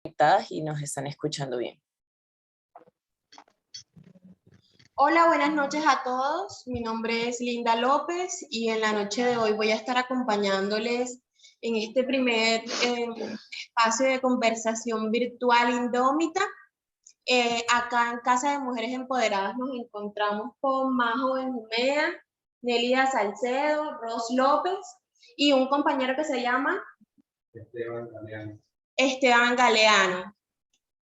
conectadas y nos están escuchando bien. Hola, buenas noches a todos. Mi nombre es Linda López y en la noche de hoy voy a estar acompañándoles en este primer espacio de conversación virtual Indómita. Acá en Casa de Mujeres Empoderadas nos encontramos con Majo Benjumea, Nelida Salcedo, Ros López y un compañero que se llama Esteban Galeano.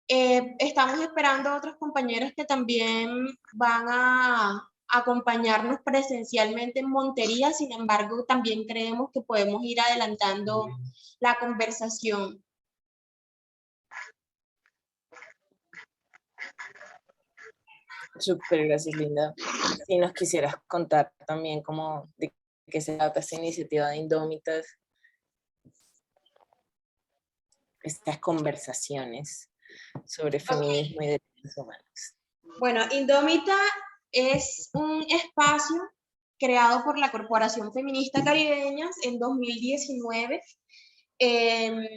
Estamos esperando a otros compañeros que también van a acompañarnos presencialmente en Montería, sin embargo, también creemos que podemos ir adelantando la conversación. Súper, gracias, Linda. Si nos quisieras contar también cómo de qué se trata esta iniciativa de Indómitas, estas conversaciones sobre feminismo y derechos humanos. Bueno, Indómita es un espacio creado por la Corporación Feminista Caribeñas en 2019.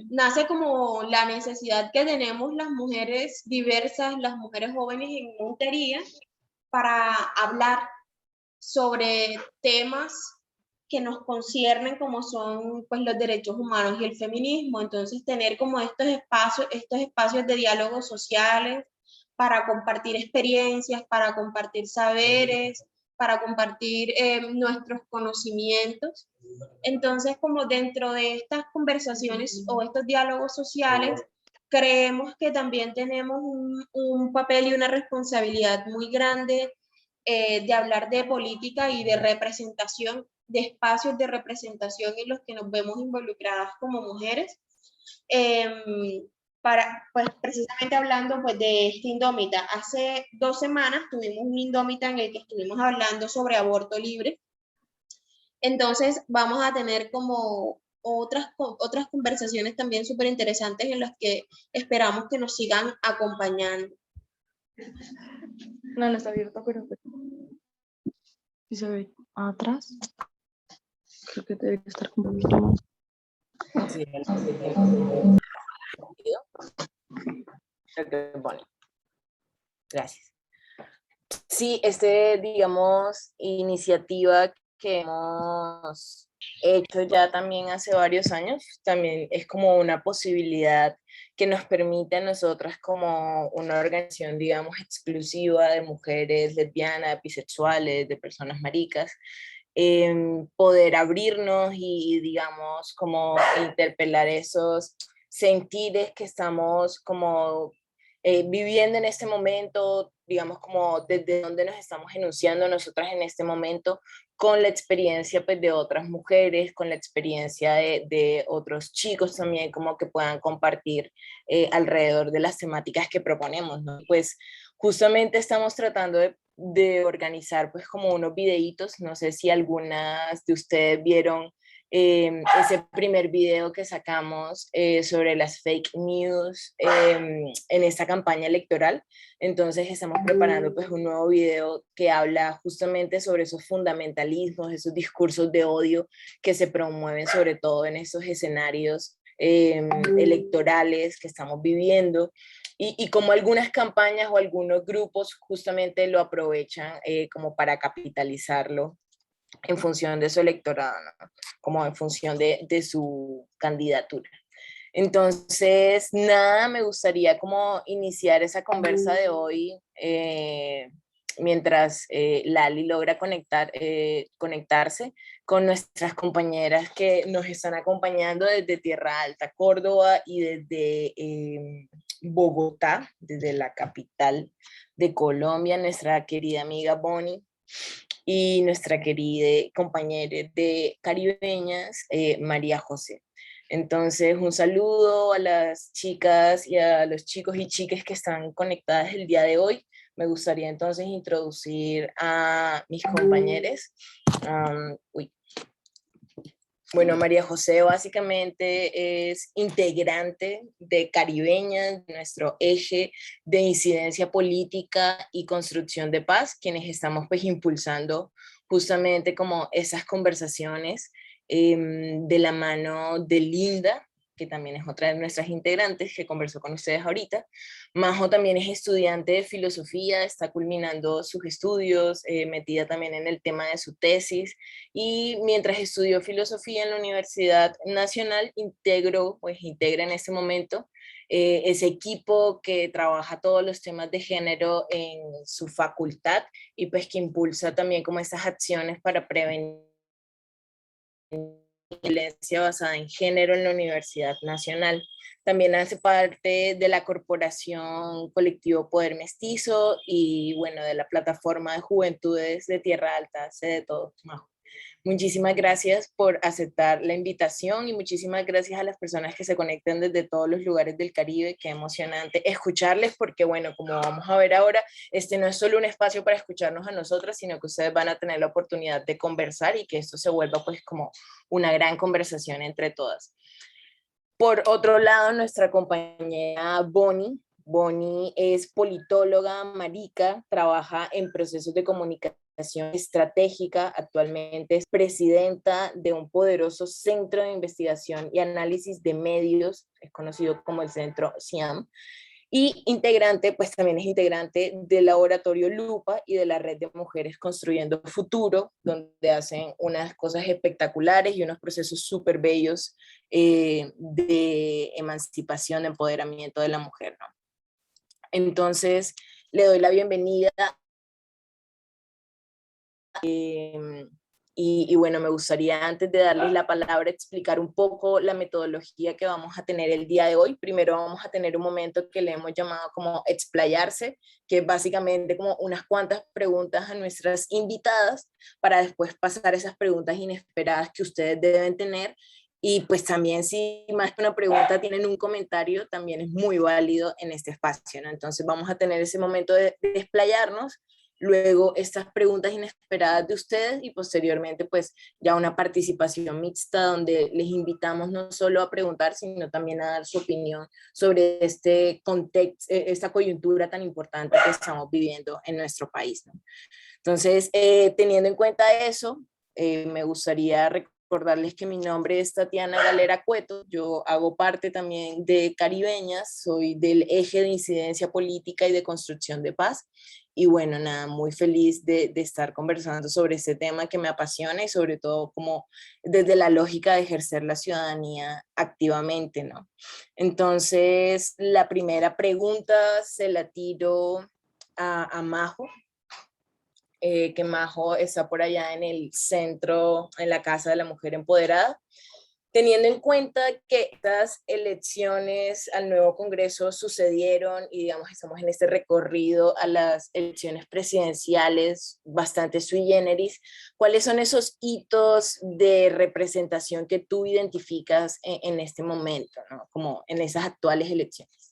Nace como la necesidad que tenemos las mujeres diversas, las mujeres jóvenes en Montería, para hablar sobre temas que nos conciernen como son pues los derechos humanos y el feminismo. Entonces tener como estos espacios de diálogos sociales para compartir experiencias, para compartir saberes, para compartir nuestros conocimientos. Entonces, como dentro de estas conversaciones o estos diálogos sociales, creemos que también tenemos un papel y una responsabilidad muy grande de hablar de política y de representación, de espacios de representación en los que nos vemos involucradas como mujeres. Pues precisamente hablando pues de este Indómita, hace 2 semanas tuvimos un Indómita en el que estuvimos hablando sobre aborto libre. Entonces vamos a tener como otras conversaciones también súper interesantes en las que esperamos que nos sigan acompañando. No está abierto, pero si se ve atrás, creo que debería estar un poquito más. Sí, gracias. Sí, digamos, iniciativa que hemos hecho ya también hace varios años, también es como una posibilidad que nos permite a nosotras como una organización, digamos, exclusiva de mujeres lesbianas, bisexuales, de personas maricas, poder abrirnos y, digamos, como interpelar esos sentires que estamos como viviendo en este momento, digamos, como desde donde nos estamos enunciando nosotras en este momento, con la experiencia pues, de otras mujeres, con la experiencia de otros chicos también, como que puedan compartir alrededor de las temáticas que proponemos, ¿no? Pues justamente estamos tratando de organizar pues como unos videitos, no sé si algunas de ustedes vieron ese primer video que sacamos sobre las fake news en esta campaña electoral. Entonces estamos preparando pues un nuevo video que habla justamente sobre esos fundamentalismos, esos discursos de odio que se promueven sobre todo en estos escenarios electorales que estamos viviendo. Y como algunas campañas o algunos grupos justamente lo aprovechan como para capitalizarlo en función de su electorado, ¿no? Como en función de su candidatura. Entonces, nada, me gustaría como iniciar esa conversa de hoy mientras Lali logra conectarse con nuestras compañeras que nos están acompañando desde Tierra Alta, Córdoba, y desde Bogotá, desde la capital de Colombia, nuestra querida amiga Bonnie, y nuestra querida compañera de Caribeñas, María José. Entonces, un saludo a las chicas y a los chicos y chicas que están conectadas el día de hoy. Me gustaría entonces introducir a mis compañeros. Bueno, María José básicamente es integrante de Caribeñas, nuestro eje de incidencia política y construcción de paz, quienes estamos pues impulsando justamente como esas conversaciones de la mano de Linda, que también es otra de nuestras integrantes que conversó con ustedes ahorita. Majo también es estudiante de filosofía, está culminando sus estudios, metida también en el tema de su tesis, y mientras estudió filosofía en la Universidad Nacional, integra en este momento ese equipo que trabaja todos los temas de género en su facultad y pues que impulsa también como esas acciones para prevenir violencia basada en género en la Universidad Nacional. También hace parte de la corporación Colectivo Poder Mestizo y bueno, de la plataforma de juventudes de Tierra Alta, Sé de Todo, Majo. Muchísimas gracias por aceptar la invitación y muchísimas gracias a las personas que se conectan desde todos los lugares del Caribe. Qué emocionante escucharles porque, bueno, como vamos a ver ahora, este no es solo un espacio para escucharnos a nosotras, sino que ustedes van a tener la oportunidad de conversar y que esto se vuelva pues como una gran conversación entre todas. Por otro lado, nuestra compañera Bonnie. Bonnie es politóloga, marica, trabaja en procesos de comunicación estratégica, actualmente es presidenta de un poderoso centro de investigación y análisis de medios, es conocido como el Centro CIAM, y integrante, pues también es integrante del laboratorio Lupa y de la red de mujeres construyendo futuro, donde hacen unas cosas espectaculares y unos procesos súper bellos de emancipación, de empoderamiento de la mujer, ¿no? Entonces, le doy la bienvenida. Y bueno, me gustaría antes de darles la palabra explicar un poco la metodología que vamos a tener el día de hoy. Primero vamos a tener un momento que le hemos llamado como explayarse, que es básicamente como unas cuantas preguntas a nuestras invitadas para después pasar esas preguntas inesperadas que ustedes deben tener. Y pues también si más que una pregunta tienen un comentario, también es muy válido en este espacio, ¿no? Entonces vamos a tener ese momento de explayarnos, luego estas preguntas inesperadas de ustedes y posteriormente pues ya una participación mixta donde les invitamos no solo a preguntar, sino también a dar su opinión sobre este contexto, esta coyuntura tan importante que estamos viviendo en nuestro país, ¿no? Entonces, teniendo en cuenta eso, me gustaría recordarles que mi nombre es Tatiana Galera Cueto, yo hago parte también de Caribeñas, soy del eje de incidencia política y de construcción de paz, y bueno, nada, muy feliz de estar conversando sobre este tema que me apasiona y sobre todo como desde la lógica de ejercer la ciudadanía activamente, ¿no? Entonces, la primera pregunta se la tiro a Majo, que Majo está por allá en el centro, en la Casa de la Mujer Empoderada. Teniendo en cuenta que estas elecciones al nuevo Congreso sucedieron y digamos estamos en este recorrido a las elecciones presidenciales bastante sui generis, ¿cuáles son esos hitos de representación que tú identificas en este momento, ¿no? Como en esas actuales elecciones?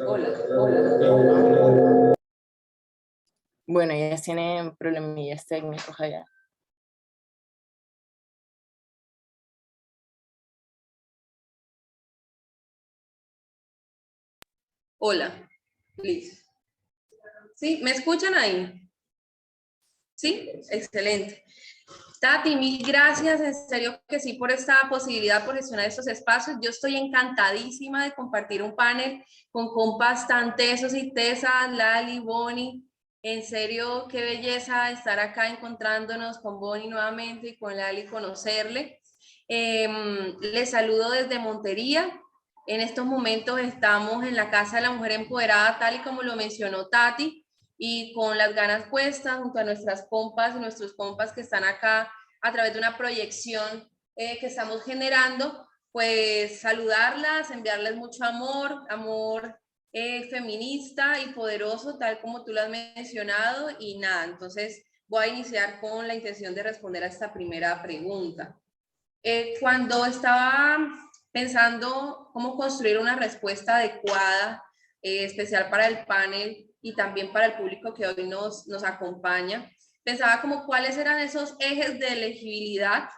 Hola, hola. Bueno, ellas tienen problemillas técnicos allá. Hola, listo. ¿Sí? ¿Me escuchan ahí? ¿Sí? Excelente. Tati, mil gracias, en serio que sí, por esta posibilidad, por gestionar estos espacios. Yo estoy encantadísima de compartir un panel con compas tan tesos y tesas, Lali, Bonnie. En serio, qué belleza estar acá encontrándonos con Bonnie nuevamente y con Lali, conocerle. Les saludo desde Montería. En estos momentos estamos en la Casa de la Mujer Empoderada, tal y como lo mencionó Tati, y con las ganas puestas junto a nuestras compas y nuestros compas que están acá a través de una proyección que estamos generando, pues saludarlas, enviarles mucho amor, amor feminista y poderoso, tal como tú lo has mencionado, y nada, entonces voy a iniciar con la intención de responder a esta primera pregunta. Cuando estaba pensando cómo construir una respuesta adecuada, especial para el panel y también para el público que hoy nos acompaña, pensaba como cuáles eran esos ejes de elegibilidad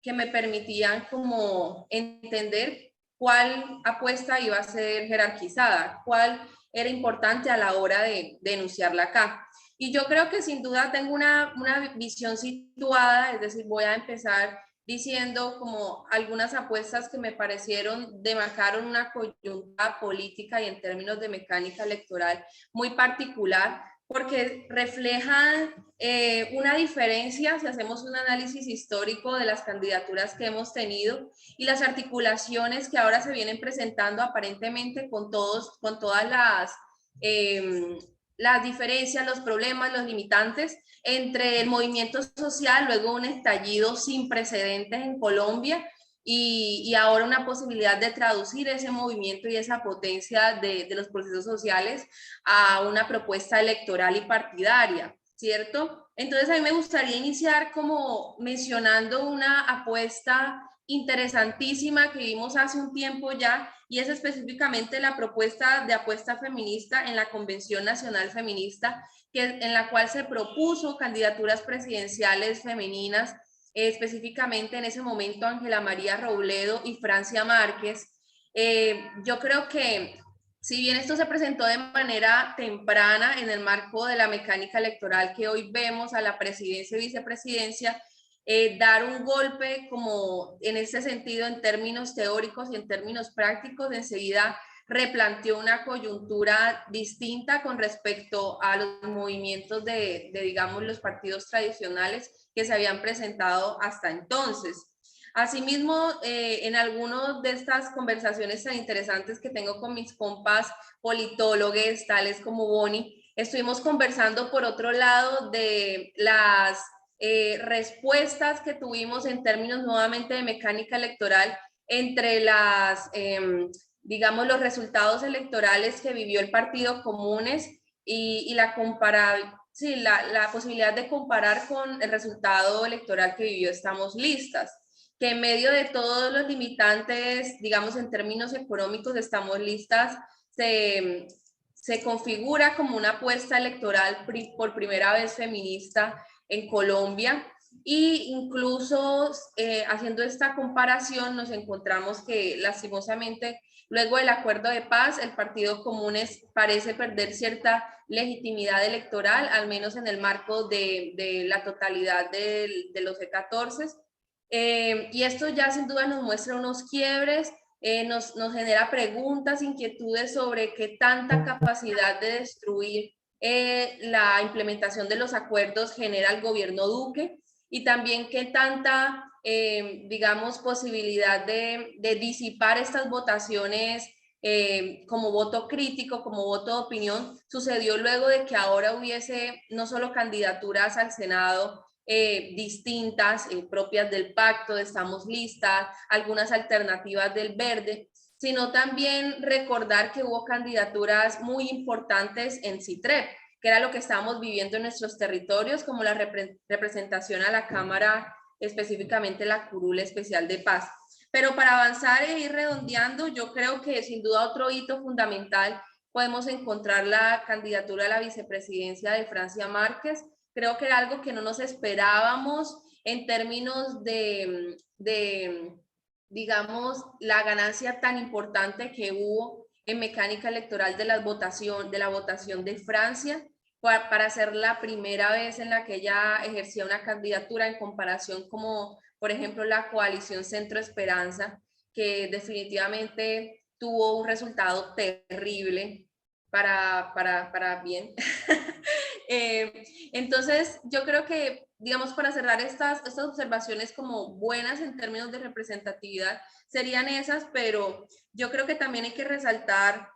que me permitían como entender cuál apuesta iba a ser jerarquizada, cuál era importante a la hora de denunciarla acá. Y yo creo que sin duda tengo una visión situada, es decir, voy a empezar diciendo como algunas apuestas que me parecieron demarcaron una coyuntura política y en términos de mecánica electoral muy particular, porque reflejan una diferencia si hacemos un análisis histórico de las candidaturas que hemos tenido y las articulaciones que ahora se vienen presentando aparentemente con todas las diferencias, los problemas, los limitantes entre el movimiento social, luego un estallido sin precedentes en Colombia y ahora una posibilidad de traducir ese movimiento y esa potencia de los procesos sociales a una propuesta electoral y partidaria, ¿cierto? Entonces a mí me gustaría iniciar como mencionando una apuesta interesantísima que vimos hace un tiempo ya, y es específicamente la propuesta de apuesta feminista en la Convención Nacional Feminista, en la cual se propuso candidaturas presidenciales femeninas, específicamente en ese momento Ángela María Robledo y Francia Márquez. Yo creo que si bien esto se presentó de manera temprana en el marco de la mecánica electoral que hoy vemos a la presidencia y vicepresidencia, dar un golpe como en este sentido en términos teóricos y en términos prácticos, enseguida replanteó una coyuntura distinta con respecto a los movimientos digamos, los partidos tradicionales que se habían presentado hasta entonces. Asimismo, en algunas de estas conversaciones tan interesantes que tengo con mis compas politólogos, tales como Boni, estuvimos conversando por otro lado de las respuestas que tuvimos en términos nuevamente de mecánica electoral entre digamos, los resultados electorales que vivió el Partido Comunes y la posibilidad de comparar con el resultado electoral que vivió Estamos Listas, que en medio de todos los limitantes, digamos, en términos económicos, Estamos Listas se configura como una apuesta electoral por primera vez feminista en Colombia, y incluso haciendo esta comparación nos encontramos que lastimosamente luego del acuerdo de paz el Partido Comunes parece perder cierta legitimidad electoral, al menos en el marco de la totalidad de los E14, y esto ya sin duda nos muestra unos quiebres, nos genera preguntas, inquietudes sobre qué tanta capacidad de destruir la implementación de los acuerdos genera el gobierno Duque, y también qué tanta, digamos, posibilidad de disipar estas votaciones como voto crítico, como voto de opinión, sucedió luego de que ahora hubiese no solo candidaturas al Senado distintas, propias del pacto de Estamos Listas, algunas alternativas del Verde, sino también recordar que hubo candidaturas muy importantes en CITREP, que era lo que estábamos viviendo en nuestros territorios, como la representación a la Cámara, específicamente la Curul Especial de Paz. Pero para avanzar e ir redondeando, yo creo que sin duda otro hito fundamental podemos encontrar la candidatura a la vicepresidencia de Francia Márquez. Creo que era algo que no nos esperábamos en términos digamos, la ganancia tan importante que hubo en mecánica electoral de la votación de Francia, para ser la primera vez en la que ella ejercía una candidatura en comparación como, por ejemplo, la coalición Centro Esperanza, que definitivamente tuvo un resultado terrible para bien. Entonces, yo creo que, digamos, para cerrar estas observaciones como buenas en términos de representatividad, serían esas, pero yo creo que también hay que resaltar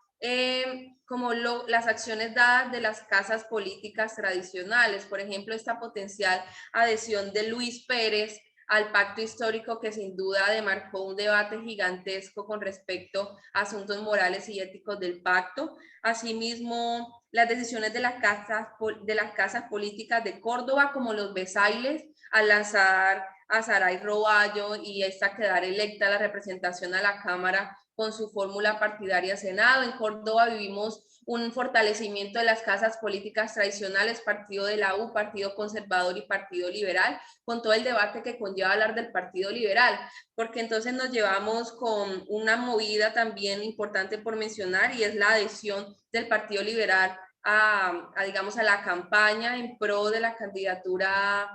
como las acciones dadas de las casas políticas tradicionales, por ejemplo, esta potencial adhesión de Luis Pérez al pacto histórico, que sin duda demarcó un debate gigantesco con respecto a asuntos morales y éticos del pacto. Asimismo, las decisiones de las casas políticas de Córdoba, como los Besailes, al lanzar a Saray Roballo y esta quedar electa la representación a la Cámara con su fórmula partidaria Senado. En Córdoba vivimos un fortalecimiento de las casas políticas tradicionales, Partido de la U, Partido Conservador y Partido Liberal, con todo el debate que conlleva hablar del Partido Liberal, porque entonces nos llevamos con una movida también importante por mencionar, y es la adhesión del Partido Liberal digamos, a la campaña en pro de la candidatura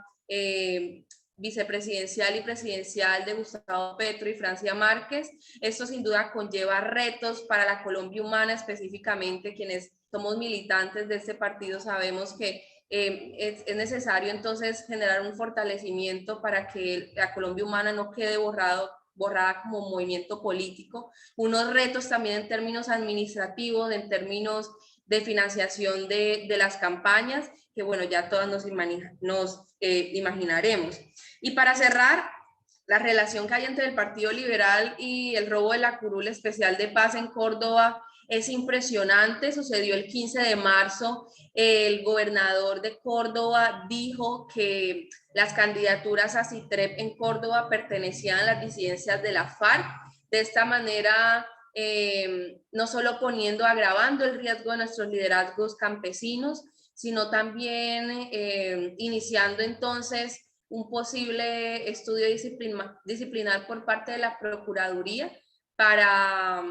vicepresidencial y presidencial de Gustavo Petro y Francia Márquez. Esto sin duda conlleva retos para la Colombia humana, específicamente quienes somos militantes de este partido sabemos que es necesario entonces generar un fortalecimiento para que la Colombia humana no quede borrada como movimiento político. Unos retos también en términos administrativos, en términos de financiación de las campañas, que bueno, ya todas nos imaginaremos. Y para cerrar, la relación que hay entre el Partido Liberal y el robo de la curul especial de paz en Córdoba es impresionante. Sucedió el 15 de marzo. El gobernador de Córdoba dijo que las candidaturas a CITREP en Córdoba pertenecían a las disidencias de la FARC. De esta manera, no solo agravando el riesgo de nuestros liderazgos campesinos, sino también iniciando entonces un posible estudio disciplinar por parte de la Procuraduría para,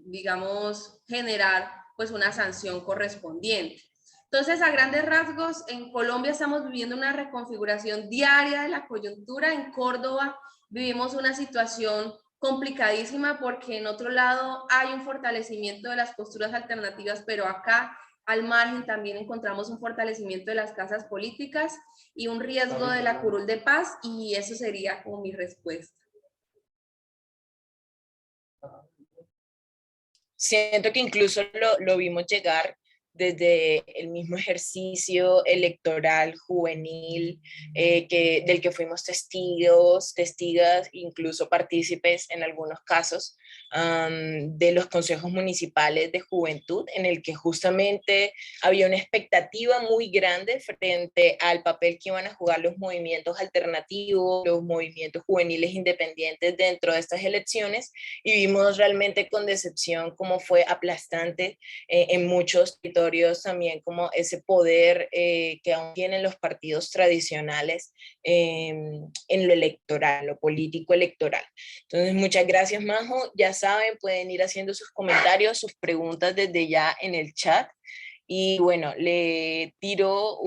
digamos, generar pues una sanción correspondiente. Entonces, a grandes rasgos, en Colombia estamos viviendo una reconfiguración diaria de la coyuntura. En Córdoba vivimos una situación complicadísima porque en otro lado hay un fortalecimiento de las posturas alternativas, pero acá al margen también encontramos un fortalecimiento de las casas políticas y un riesgo de la curul de paz, y eso sería como mi respuesta. Siento que incluso lo vimos llegar desde el mismo ejercicio electoral juvenil del que fuimos testigas, incluso partícipes en algunos casos, de los consejos municipales de juventud, en el que justamente había una expectativa muy grande frente al papel que iban a jugar los movimientos alternativos, los movimientos juveniles independientes dentro de estas elecciones, y vimos realmente con decepción cómo fue aplastante en muchos territorios también, como ese poder que aún tienen los partidos tradicionales en lo electoral, lo político electoral. Entonces, muchas gracias, Majo. Ya saben, pueden ir haciendo sus comentarios, sus preguntas desde ya en el chat. Y bueno, le tiro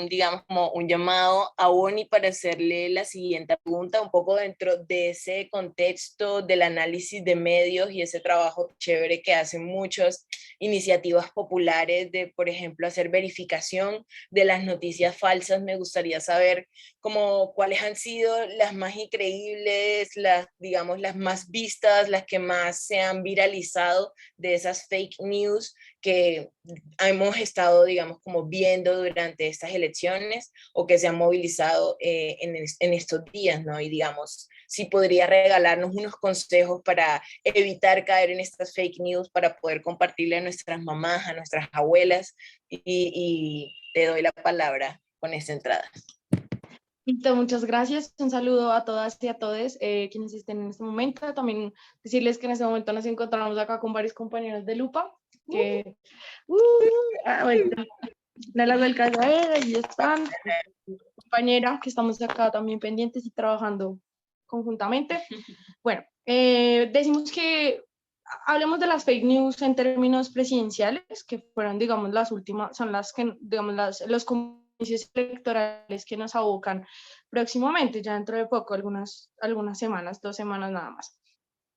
digamos, como un llamado a Bonnie para hacerle la siguiente pregunta, un poco dentro de ese contexto del análisis de medios y ese trabajo chévere que hacen muchas iniciativas populares de, por ejemplo, hacer verificación de las noticias falsas. Me gustaría saber cuáles han sido las más increíbles, digamos, las más vistas, las que más se han viralizado de esas fake news que hemos estado, digamos, como viendo durante estas elecciones o que se han movilizado en estos días, ¿no? Y digamos, si podría regalarnos unos consejos para evitar caer en estas fake news, para poder compartirle a nuestras mamás, a nuestras abuelas, y te doy la palabra con esta entrada. Muchas gracias. Un saludo a todas y a todos quienes estén en este momento. También decirles que en este momento nos encontramos acá con varios compañeros de Lupa. Que, bueno, no las alcanzo a ver, ahí están. Compañera, que estamos acá también pendientes y trabajando conjuntamente. Bueno, decimos que hablemos de las fake news en términos presidenciales, que fueron, digamos, las últimas, son las que, digamos, los comicios electorales que nos abocan próximamente, ya dentro de poco, algunas semanas, 2 semanas nada más.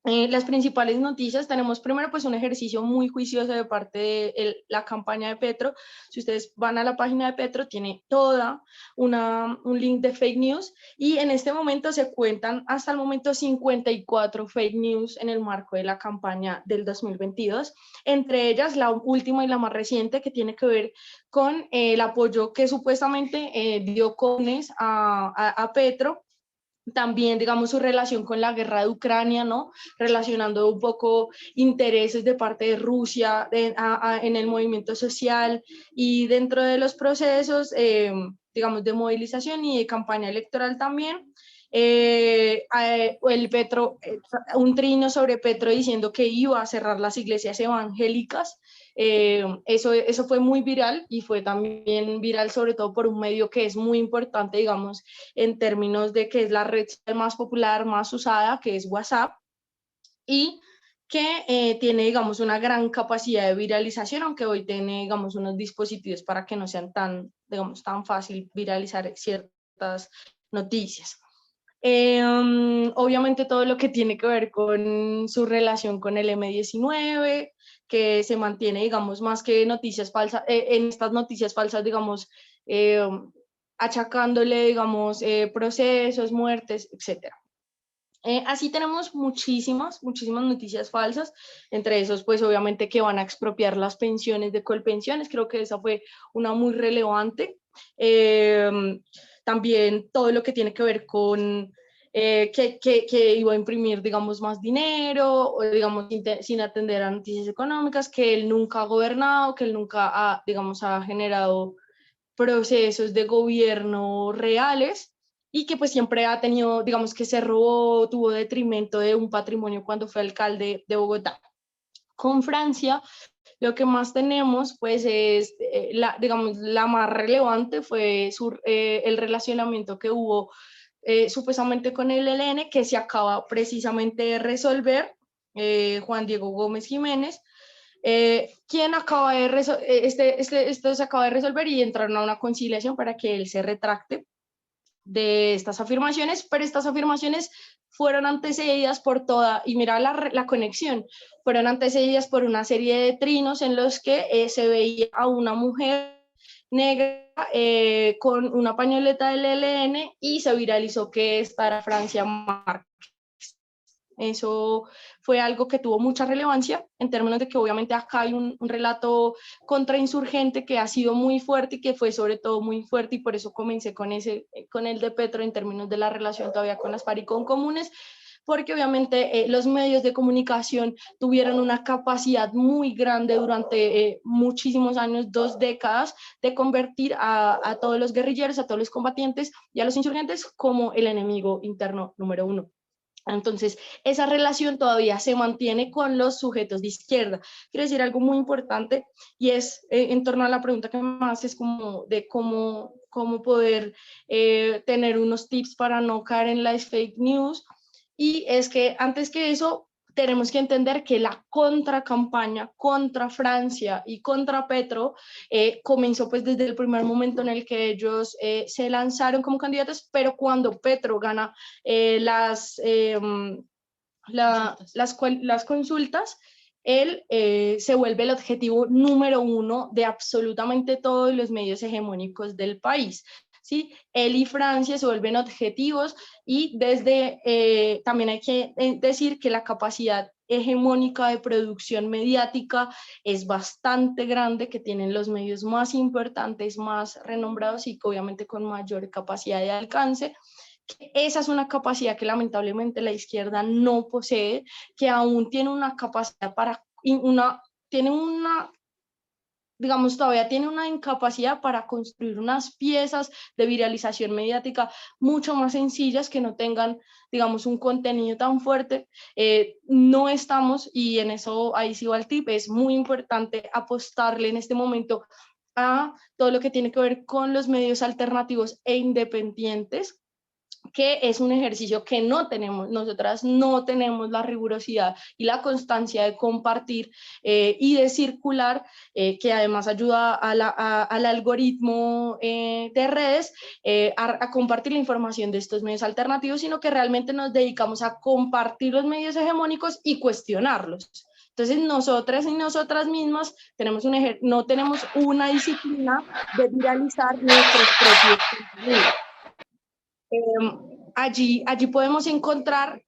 Las principales noticias, tenemos primero pues un ejercicio muy juicioso de parte de la campaña de Petro. Si ustedes van a la página de Petro, tiene toda un link de fake news, y en este momento se cuentan hasta el momento 54 fake news en el marco de la campaña del 2022, entre ellas la última y la más reciente, que tiene que ver con el apoyo que supuestamente dio Cones a Petro. También, digamos, su relación con la guerra de Ucrania, ¿no? Relacionando un poco intereses de parte de Rusia en el movimiento social y dentro de los procesos, digamos, de movilización y de campaña electoral también. el Petro, un trino sobre Petro diciendo que iba a cerrar las iglesias evangélicas. Eso fue muy viral y fue también viral sobre todo por un medio que es muy importante, digamos, en términos de que es la red más popular, más usada, que es WhatsApp, y que tiene, digamos, una gran capacidad de viralización, aunque hoy tiene, digamos, unos dispositivos para que no sean tan, digamos, tan fácil viralizar ciertas noticias. Obviamente todo lo que tiene que ver con su relación con el M19, que se mantiene, digamos, más que noticias falsas, en estas noticias falsas, digamos, achacándole, digamos, procesos, muertes, etc. Así tenemos muchísimas noticias falsas, entre esos, pues obviamente que van a expropiar las pensiones de Colpensiones, creo que esa fue una muy relevante. También todo lo que tiene que ver con que iba a imprimir, digamos, más dinero, o, digamos, sin atender a noticias económicas, que él nunca ha gobernado, que él nunca ha, digamos, ha generado procesos de gobierno reales y que pues siempre ha tenido, digamos, que se robó, tuvo detrimento de un patrimonio cuando fue alcalde de Bogotá. Con Francia, lo que más tenemos, pues, es, digamos, la más relevante fue el relacionamiento que hubo supuestamente con el ELN, que se acaba precisamente de resolver, Juan Diego Gómez Jiménez, quien acaba de esto se acaba de resolver y entraron a una conciliación para que él se retracte de estas afirmaciones, pero estas afirmaciones fueron antecedidas por toda, y mira la conexión, fueron antecedidas por una serie de trinos en los que se veía a una mujer negra con una pañoleta del ELN y se viralizó que esta era Francia Márquez. Eso fue algo que tuvo mucha relevancia en términos de que obviamente acá hay un relato contrainsurgente que ha sido muy fuerte y que fue sobre todo muy fuerte, y por eso comencé con el de Petro en términos de la relación todavía con las FARC y con comunes, porque obviamente los medios de comunicación tuvieron una capacidad muy grande durante muchísimos años, 2 décadas, de convertir a todos los guerrilleros, a todos los combatientes y a los insurgentes como el enemigo interno número 1. Entonces, esa relación todavía se mantiene con los sujetos de izquierda. Quiero decir algo muy importante y es en torno a la pregunta que me haces como de cómo poder tener unos tips para no caer en las fake news. Y es que antes que eso, tenemos que entender que la contracampaña contra Francia y contra Petro comenzó pues desde el primer momento en el que ellos se lanzaron como candidatos, pero cuando Petro gana las consultas, él se vuelve el objetivo número 1 de absolutamente todos los medios hegemónicos del país. ¿Sí? Él y Francia se vuelven objetivos y también hay que decir que la capacidad hegemónica de producción mediática es bastante grande, que tienen los medios más importantes, más renombrados y obviamente con mayor capacidad de alcance. Esa es una capacidad que lamentablemente la izquierda no posee, que aún tiene una capacidad digamos, todavía tiene una incapacidad para construir unas piezas de viralización mediática mucho más sencillas que no tengan, digamos, un contenido tan fuerte. No estamos, y en eso ahí sí va el tip, es muy importante apostarle en este momento a todo lo que tiene que ver con los medios alternativos e independientes, que es un ejercicio que no tenemos, nosotras no tenemos la rigurosidad y la constancia de compartir y de circular, que además ayuda al algoritmo de redes a compartir la información de estos medios alternativos, sino que realmente nos dedicamos a compartir los medios hegemónicos y cuestionarlos. Entonces, nosotras y nosotras mismas no tenemos una disciplina de viralizar nuestros propios contenidos. Allí podemos encontrar,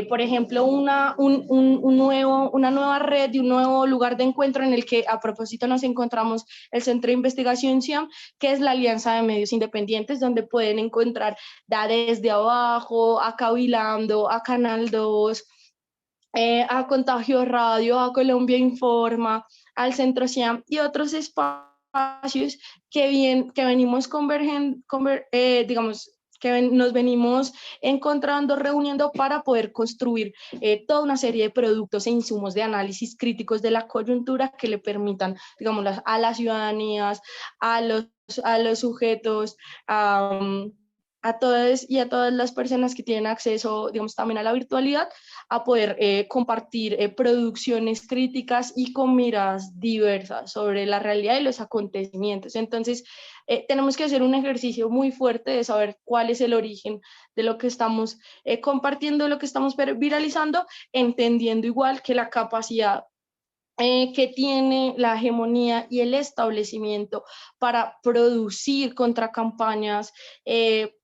por ejemplo, una nueva red y un nuevo lugar de encuentro en el que a propósito nos encontramos el Centro de Investigación CIAM, que es la Alianza de Medios Independientes, donde pueden encontrar Desde Abajo, a Cabilando, a Canal 2, a Contagio Radio, a Colombia Informa, al Centro CIAM y otros espacios que venimos digamos, que nos venimos encontrando, reuniendo para poder construir toda una serie de productos e insumos de análisis críticos de la coyuntura que le permitan, digamos, a las ciudadanías, a los sujetos, a todas y a todas las personas que tienen acceso, digamos, también a la virtualidad, a poder compartir producciones críticas y con miradas diversas sobre la realidad y los acontecimientos. Entonces, tenemos que hacer un ejercicio muy fuerte de saber cuál es el origen de lo que estamos compartiendo, de lo que estamos viralizando, entendiendo igual que la capacidad que tiene la hegemonía y el establecimiento para producir contracampañas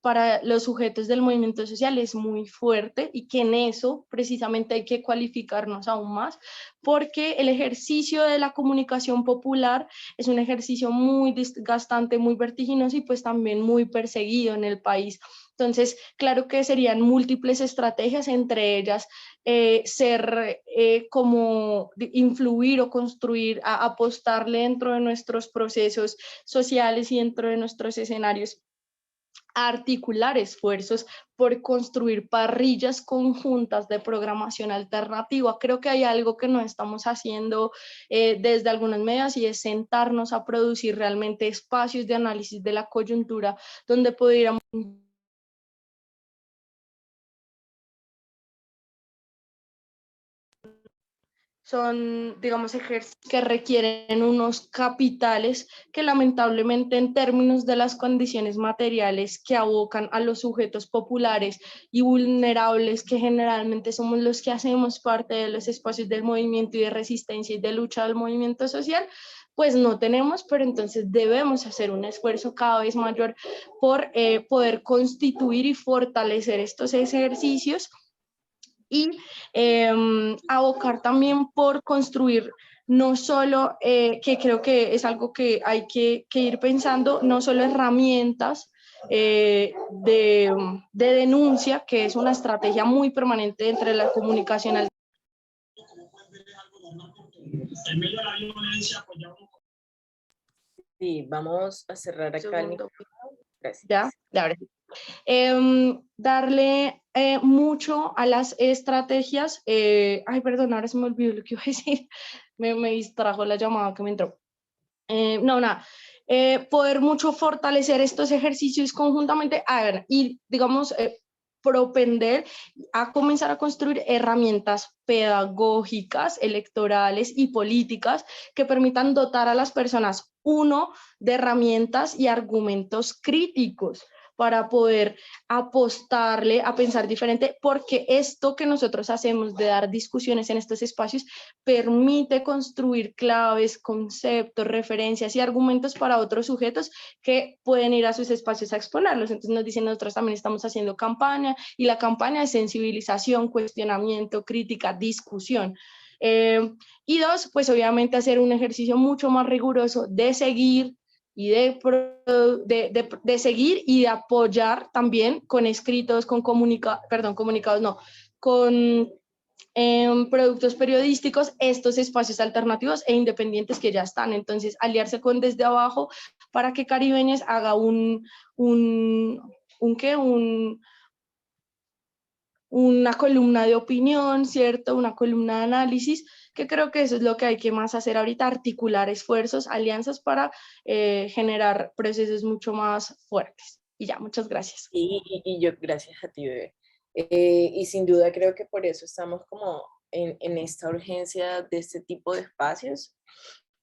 para los sujetos del movimiento social es muy fuerte, y que en eso precisamente hay que cualificarnos aún más, porque el ejercicio de la comunicación popular es un ejercicio muy desgastante, muy vertiginoso y pues también muy perseguido en el país. Entonces, claro que serían múltiples estrategias, entre ellas como influir o construir, apostarle dentro de nuestros procesos sociales y dentro de nuestros escenarios, a articular esfuerzos por construir parrillas conjuntas de programación alternativa. Creo que hay algo que no estamos haciendo desde algunas medidas, y es sentarnos a producir realmente espacios de análisis de la coyuntura donde pudiéramos son, digamos, ejercicios que requieren unos capitales que lamentablemente en términos de las condiciones materiales que abocan a los sujetos populares y vulnerables, que generalmente somos los que hacemos parte de los espacios del movimiento y de resistencia y de lucha del movimiento social, pues no tenemos, pero entonces debemos hacer un esfuerzo cada vez mayor por poder constituir y fortalecer estos ejercicios, y abocar también por construir no solo, que creo que es algo que hay que ir pensando, no solo herramientas de denuncia, que es una estrategia muy permanente entre la comunicación. En medio de la violencia, pues ya uno... Sí, vamos a cerrar acá el micrófono. Gracias. Ya, ahora sí. Darle mucho a las estrategias. Ay, perdón, ahora se me olvidó lo que iba a decir. Me distrajo la llamada que me entró. No, nada. Poder mucho fortalecer estos ejercicios conjuntamente, a ver, y digamos, propender a comenzar a construir herramientas pedagógicas, electorales y políticas que permitan dotar a las personas, uno, de herramientas y argumentos críticos para poder apostarle a pensar diferente, porque esto que nosotros hacemos de dar discusiones en estos espacios permite construir claves, conceptos, referencias y argumentos para otros sujetos que pueden ir a sus espacios a exponerlos. Entonces nos dicen, nosotros también estamos haciendo campaña, y la campaña es sensibilización, cuestionamiento, crítica, discusión. Y dos, pues obviamente hacer un ejercicio mucho más riguroso de seguir y de seguir y de apoyar también con escritos, con comunicados no, con productos periodísticos, estos espacios alternativos e independientes que ya están. Entonces, aliarse con Desde Abajo para que Caribeñas haga una columna de opinión, ¿cierto? Una columna de análisis, que creo que eso es lo que hay que más hacer ahorita, articular esfuerzos, alianzas para generar procesos mucho más fuertes. Y ya, muchas gracias. Y yo, gracias a ti, bebé. Y sin duda creo que por eso estamos como en esta urgencia de este tipo de espacios,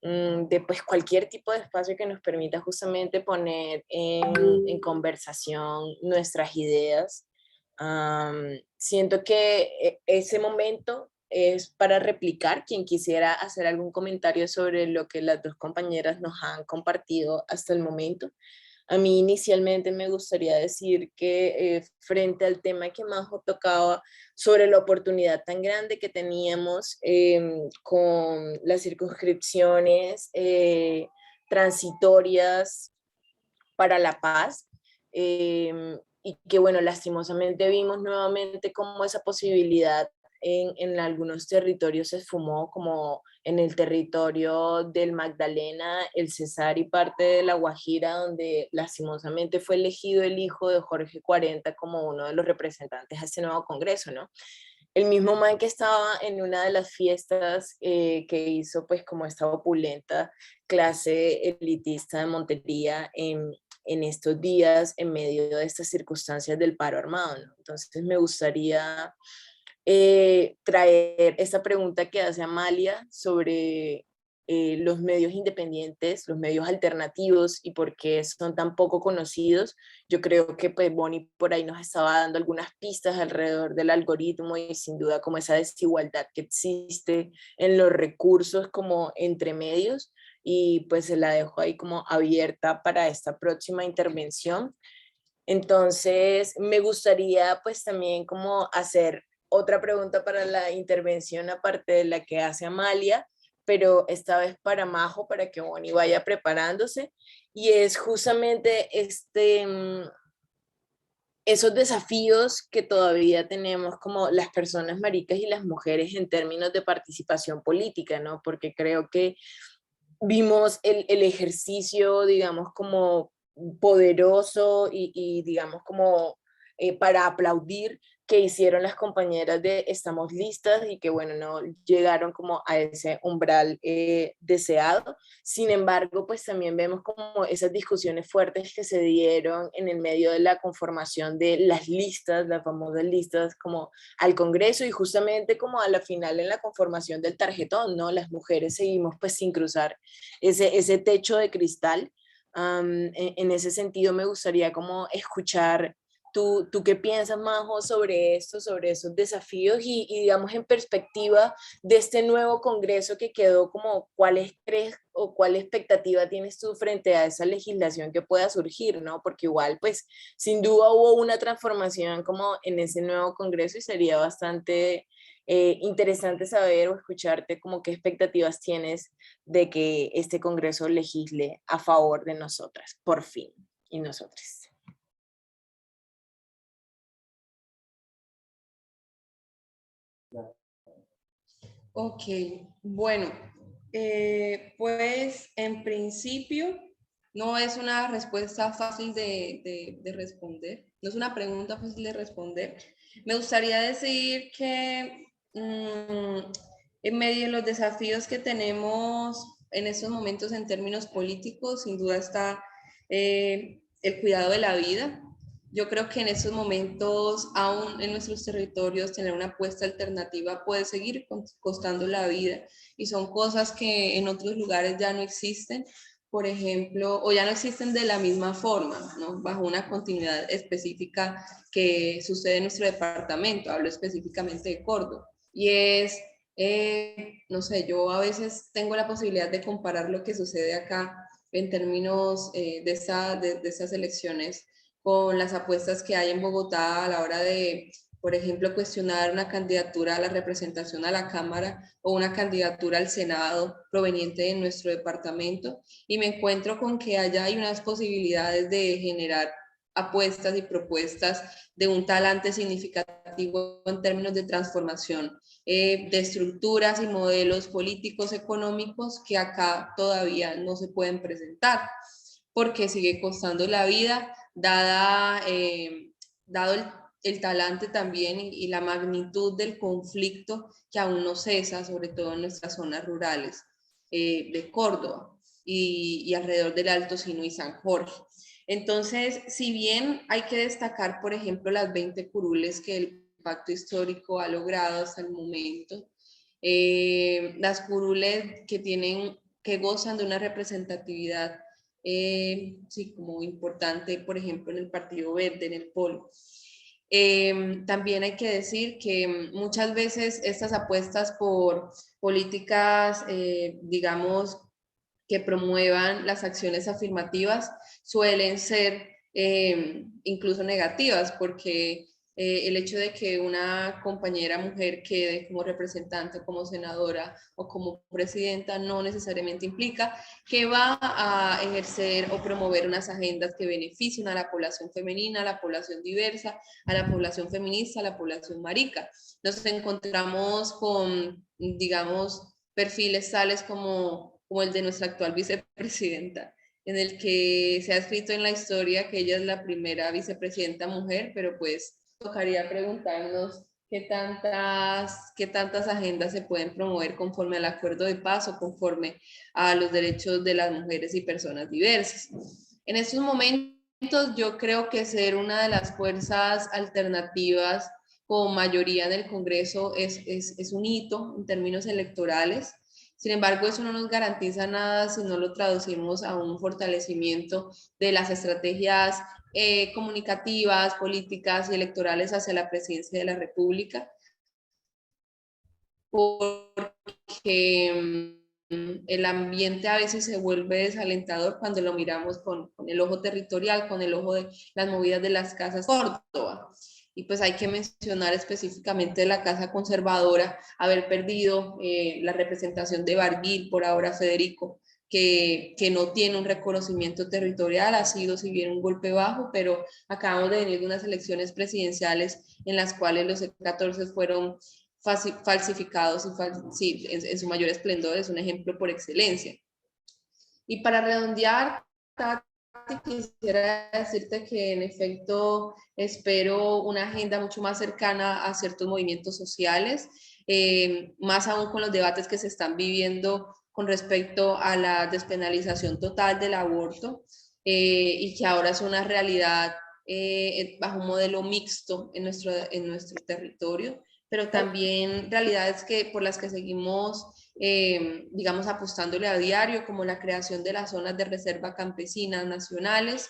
de pues cualquier tipo de espacio que nos permita justamente poner en conversación nuestras ideas. Siento que ese momento es para replicar. Quien quisiera hacer algún comentario sobre lo que las dos compañeras nos han compartido hasta el momento. A mí inicialmente me gustaría decir que frente al tema que Majo tocaba sobre la oportunidad tan grande que teníamos con las circunscripciones transitorias para la paz, y que bueno, lastimosamente vimos nuevamente como esa posibilidad en algunos territorios se esfumó, como en el territorio del Magdalena, el Cesar y parte de La Guajira, donde lastimosamente fue elegido el hijo de Jorge 40 como uno de los representantes a este nuevo Congreso, ¿no? El mismo man que estaba en una de las fiestas que hizo pues como esta opulenta clase elitista de Montería en estos días en medio de estas circunstancias del paro armado, ¿no? Entonces me gustaría traer esta pregunta que hace Amalia sobre los medios independientes, los medios alternativos y por qué son tan poco conocidos. Yo creo que pues Bonnie por ahí nos estaba dando algunas pistas alrededor del algoritmo y sin duda como esa desigualdad que existe en los recursos como entre medios, y pues se la dejo ahí como abierta para esta próxima intervención. Entonces, me gustaría pues también como hacer otra pregunta para la intervención aparte de la que hace Amalia, pero esta vez para Majo, para que Bonnie vaya preparándose, y es justamente esos desafíos que todavía tenemos como las personas maricas y las mujeres en términos de participación política, ¿no? Porque creo que vimos el ejercicio, digamos, como poderoso y digamos, como para aplaudir que hicieron las compañeras de Estamos Listas y que, bueno, no llegaron como a ese umbral deseado. Sin embargo, pues también vemos como esas discusiones fuertes que se dieron en el medio de la conformación de las listas, las famosas listas como al Congreso y justamente como a la final en la conformación del tarjetón, ¿no? Las mujeres seguimos pues sin cruzar ese techo de cristal. En ese sentido me gustaría como escuchar tú qué piensas, Majo, sobre esto, sobre esos desafíos y digamos en perspectiva de este nuevo Congreso que quedó, como cuáles crees o cuál expectativa tienes tú frente a esa legislación que pueda surgir, ¿no? Porque igual, pues, sin duda hubo una transformación como en ese nuevo Congreso y sería bastante interesante saber o escucharte como qué expectativas tienes de que este Congreso legisle a favor de nosotras, por fin, y nosotras. Ok, bueno, pues en principio no es una respuesta fácil de responder, no es una pregunta fácil de responder. Me gustaría decir que en medio de los desafíos que tenemos en estos momentos en términos políticos, sin duda está el cuidado de la vida. Yo creo que en estos momentos, aún en nuestros territorios, tener una apuesta alternativa puede seguir costando la vida y son cosas que en otros lugares ya no existen, por ejemplo, o ya no existen de la misma forma, ¿no? Bajo una continuidad específica que sucede en nuestro departamento, hablo específicamente de Córdoba, y es, no sé, yo a veces tengo la posibilidad de comparar lo que sucede acá en términos de estas elecciones con las apuestas que hay en Bogotá a la hora de, por ejemplo, cuestionar una candidatura a la representación a la Cámara o una candidatura al Senado proveniente de nuestro departamento, y me encuentro con que allá hay unas posibilidades de generar apuestas y propuestas de un talante significativo en términos de transformación de estructuras y modelos políticos económicos que acá todavía no se pueden presentar porque sigue costando la vida, dado el talante también y la magnitud del conflicto que aún no cesa, sobre todo en nuestras zonas rurales de Córdoba y alrededor del Alto Sino y San Jorge. Entonces, si bien hay que destacar, por ejemplo, las 20 curules que el pacto histórico ha logrado hasta el momento, las curules que gozan de una representatividad sí, como importante, por ejemplo, en el Partido Verde, en el Polo. También hay que decir que muchas veces estas apuestas por políticas, digamos, que promuevan las acciones afirmativas suelen ser incluso negativas, porque El hecho de que una compañera mujer quede como representante, como senadora o como presidenta no necesariamente implica que va a ejercer o promover unas agendas que beneficien a la población femenina, a la población diversa, a la población feminista, a la población marica. Nos encontramos con, digamos, perfiles tales como el de nuestra actual vicepresidenta, en el que se ha escrito en la historia que ella es la primera vicepresidenta mujer, pero pues tocaría preguntarnos qué tantas agendas se pueden promover conforme al acuerdo de paz o conforme a los derechos de las mujeres y personas diversas. En estos momentos yo creo que ser una de las fuerzas alternativas con mayoría en el Congreso es un hito en términos electorales. Sin embargo, eso no nos garantiza nada si no lo traducimos a un fortalecimiento de las estrategias comunicativas, políticas y electorales hacia la presidencia de la República, porque el ambiente a veces se vuelve desalentador cuando lo miramos con el ojo territorial, con el ojo de las movidas de las casas Córdoba. Y pues hay que mencionar específicamente la Casa Conservadora, haber perdido la representación de Barguil, por ahora Federico, que no tiene un reconocimiento territorial, ha sido si bien un golpe bajo, pero acabamos de venir de unas elecciones presidenciales en las cuales los 14 fueron falsificados y sí, en su mayor esplendor, es un ejemplo por excelencia. Y para redondear, quisiera decirte que en efecto espero una agenda mucho más cercana a ciertos movimientos sociales, más aún con los debates que se están viviendo con respecto a la despenalización total del aborto, y que ahora es una realidad bajo un modelo mixto en nuestro territorio, pero también realidades por las que seguimos, digamos, apostándole a diario, como la creación de las zonas de reserva campesinas nacionales,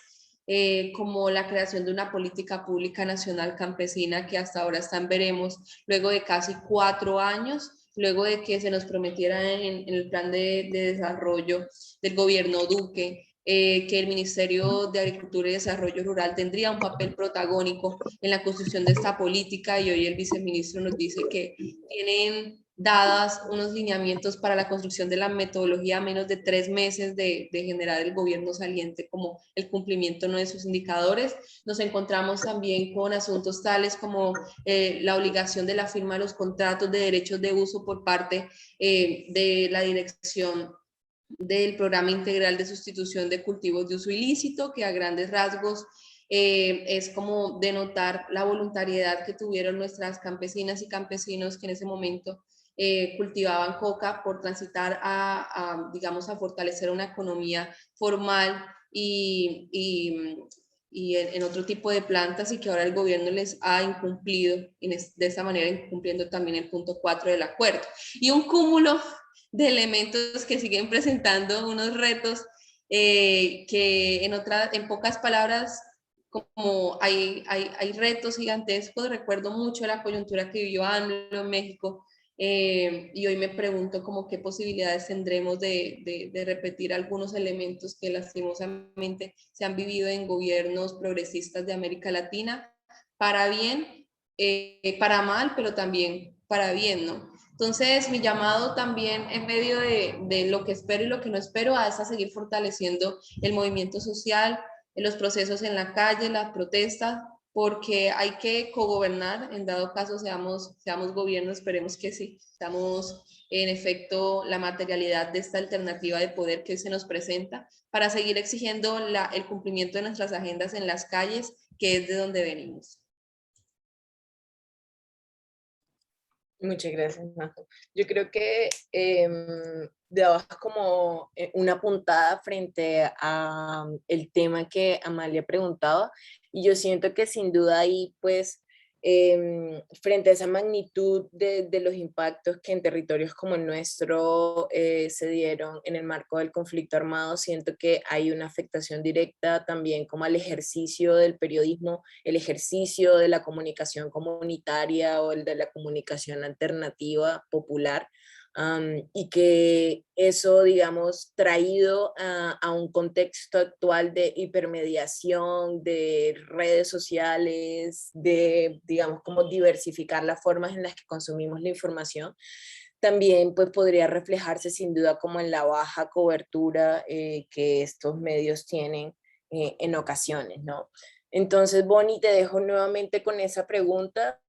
como la creación de una política pública nacional campesina que hasta ahora está en veremos, luego de casi 4 años, luego de que se nos prometiera en el plan de desarrollo del gobierno Duque, que el Ministerio de Agricultura y Desarrollo Rural tendría un papel protagónico en la construcción de esta política, y hoy el viceministro nos dice que tienen dadas unos lineamientos para la construcción de la metodología a menos de 3 meses de generar el gobierno saliente como el cumplimiento de sus indicadores. Nos encontramos también con asuntos tales como la obligación de la firma de los contratos de derechos de uso por parte de la dirección del Programa Integral de Sustitución de Cultivos de Uso Ilícito, que a grandes rasgos es como denotar la voluntariedad que tuvieron nuestras campesinas y campesinos que en ese momento cultivaban coca por transitar digamos, a fortalecer una economía formal y en otro tipo de plantas, y que ahora el gobierno les ha incumplido, de esa manera incumpliendo también el punto 4 del acuerdo. Y un cúmulo de elementos que siguen presentando unos retos que en pocas palabras, como hay retos gigantescos. Recuerdo mucho la coyuntura que vivió AMLO en México, y hoy me pregunto como qué posibilidades tendremos de repetir algunos elementos que lastimosamente se han vivido en gobiernos progresistas de América Latina, para bien, para mal, pero también para bien, ¿no? Entonces, mi llamado también en medio de lo que espero y lo que no espero es a seguir fortaleciendo el movimiento social, los procesos en la calle, la protesta, porque hay que cogobernar, en dado caso seamos gobierno, esperemos que sí, seamos en efecto la materialidad de esta alternativa de poder que se nos presenta, para seguir exigiendo el cumplimiento de nuestras agendas en las calles, que es de donde venimos. Muchas gracias, Majo. Yo creo que dabas como una puntada frente a el tema que Amalia preguntaba, y yo siento que sin duda ahí, pues, frente a esa magnitud de los impactos que en territorios como el nuestro se dieron en el marco del conflicto armado, siento que hay una afectación directa también como al ejercicio del periodismo, el ejercicio de la comunicación comunitaria o el de la comunicación alternativa popular. y que eso, digamos, traído a un contexto actual de hipermediación, de redes sociales, de, digamos, como diversificar las formas en las que consumimos la información, también pues podría reflejarse sin duda como en la baja cobertura que estos medios tienen en ocasiones, ¿no? Entonces, Bonnie, te dejo nuevamente con esa pregunta,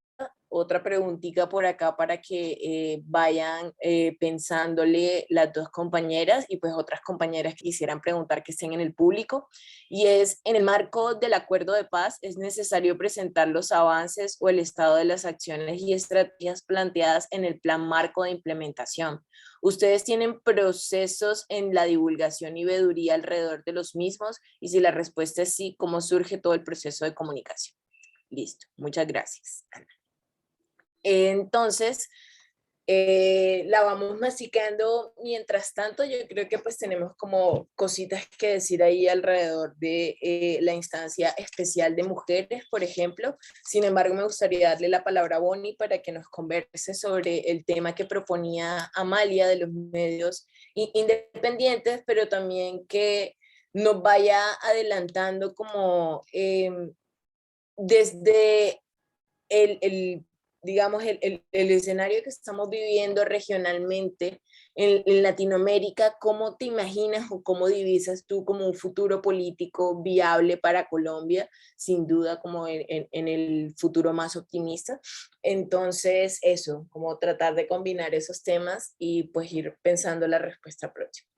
otra preguntita por acá para que vayan pensándole las dos compañeras y pues otras compañeras que quisieran preguntar que estén en el público. Y es, en el marco del acuerdo de paz, ¿es necesario presentar los avances o el estado de las acciones y estrategias planteadas en el plan marco de implementación? ¿Ustedes tienen procesos en la divulgación y veeduría alrededor de los mismos? Y si la respuesta es sí, ¿cómo surge todo el proceso de comunicación? Listo, muchas gracias, Ana. Entonces, la vamos masticando. Mientras tanto, yo creo que pues tenemos como cositas que decir ahí alrededor de la instancia especial de mujeres, por ejemplo. Sin embargo, me gustaría darle la palabra a Bonnie para que nos converse sobre el tema que proponía Amalia de los medios independientes, pero también que nos vaya adelantando como desde digamos, el escenario que estamos viviendo regionalmente en Latinoamérica. ¿Cómo te imaginas o cómo divisas tú como un futuro político viable para Colombia? Sin duda, como en el futuro más optimista. Entonces, eso, como tratar de combinar esos temas y pues ir pensando la respuesta próxima.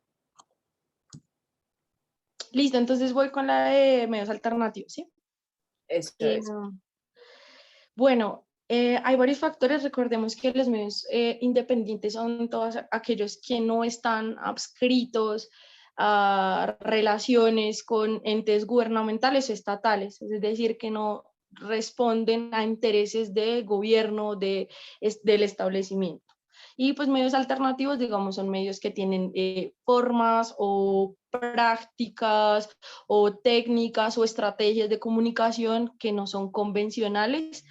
Listo, entonces voy con la de medios alternativos, ¿sí? Eso es. Bueno, hay varios factores. Recordemos que los medios independientes son todos aquellos que no están adscritos a relaciones con entes gubernamentales o estatales, es decir, que no responden a intereses de gobierno del establecimiento. Y pues medios alternativos, digamos, son medios que tienen formas o prácticas o técnicas o estrategias de comunicación que no son convencionales.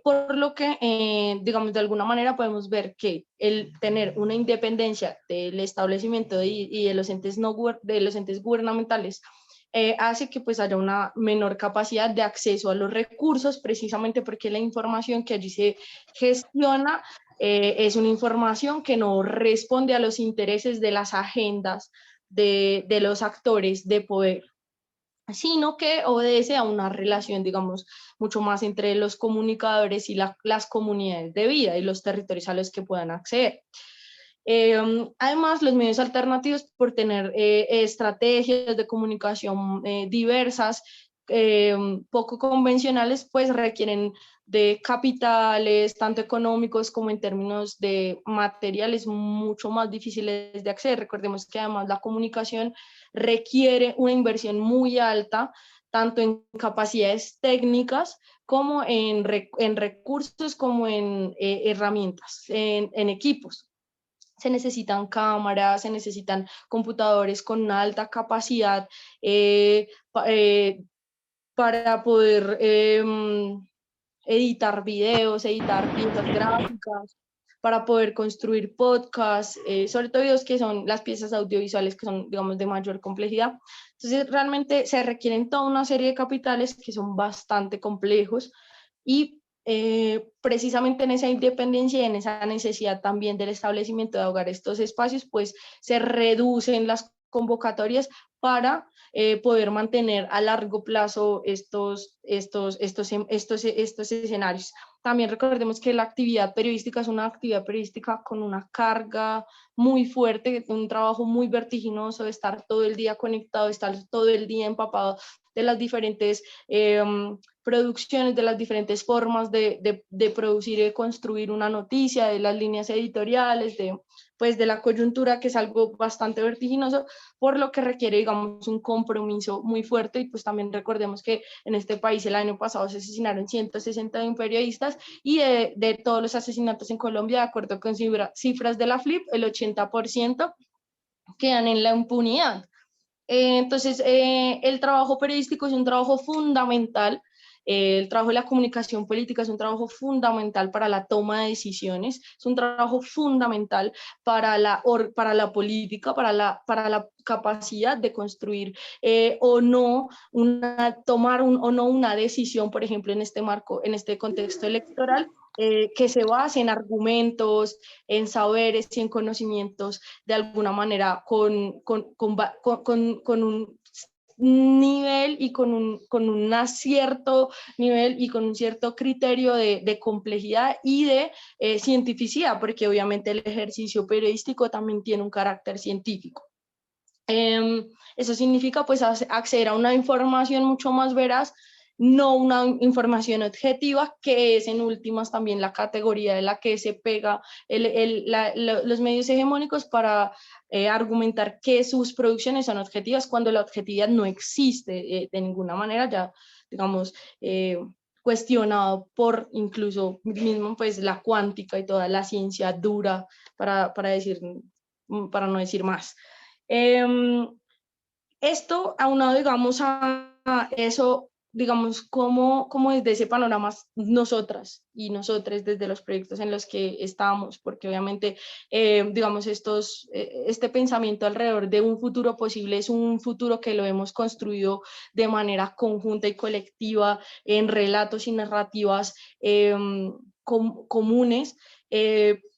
Por lo que, digamos, de alguna manera podemos ver que el tener una independencia del establecimiento y de los entes, de los entes gubernamentales hace que pues haya una menor capacidad de acceso a los recursos, precisamente porque la información que allí se gestiona es una información que no responde a los intereses de las agendas de los actores de poder, sino que obedece a una relación, digamos, mucho más entre los comunicadores y las comunidades de vida y los territorios a los que puedan acceder. Además, los medios alternativos, por tener estrategias de comunicación diversas, poco convencionales, pues requieren de capitales, tanto económicos como en términos de materiales, mucho más difíciles de acceder. Recordemos que además la comunicación requiere una inversión muy alta, tanto en capacidades técnicas como en recursos, como en herramientas, en equipos. Se necesitan cámaras, se necesitan computadores con una alta capacidad para poder editar videos, editar piezas gráficas, para poder construir podcasts, sobre todo videos que son las piezas audiovisuales que son, digamos, de mayor complejidad. Entonces, realmente se requieren toda una serie de capitales que son bastante complejos y precisamente en esa independencia y en esa necesidad también del establecimiento de ahogar estos espacios, pues se reducen las convocatorias para poder mantener a largo plazo estos escenarios. También recordemos que la actividad periodística es una actividad periodística con una carga muy fuerte, un trabajo muy vertiginoso de estar todo el día conectado, estar todo el día empapado de las diferentes producciones, de las diferentes formas de producir y de construir una noticia, de las líneas editoriales, pues de la coyuntura, que es algo bastante vertiginoso, por lo que requiere, digamos, un compromiso muy fuerte. Y pues también recordemos que en este país el año pasado se asesinaron 161 periodistas y de todos los asesinatos en Colombia, de acuerdo con cifras de la FLIP, el 80% quedan en la impunidad. Entonces, el trabajo periodístico es un trabajo fundamental El trabajo de la comunicación política es un trabajo fundamental para la toma de decisiones, es un trabajo fundamental para la política, para la capacidad de construir o no tomar o no una decisión, por ejemplo, en este marco, en este contexto electoral, que se base en argumentos, en saberes y en conocimientos de alguna manera con un nivel y con un cierto nivel y con un cierto criterio de complejidad y de cientificidad, porque obviamente el ejercicio periodístico también tiene un carácter científico. Eso significa pues acceder a una información mucho más veraz, no una información objetiva, que es en últimas también la categoría de la que se pega los medios hegemónicos para argumentar que sus producciones son objetivas cuando la objetividad no existe de ninguna manera, ya digamos cuestionado por incluso mismo pues la cuántica y toda la ciencia dura para no decir más. Esto aunado, digamos, a eso, digamos, como desde ese panorama nosotras y nosotros desde los proyectos en los que estamos, porque obviamente, digamos, este pensamiento alrededor de un futuro posible es un futuro que lo hemos construido de manera conjunta y colectiva en relatos y narrativas comunes,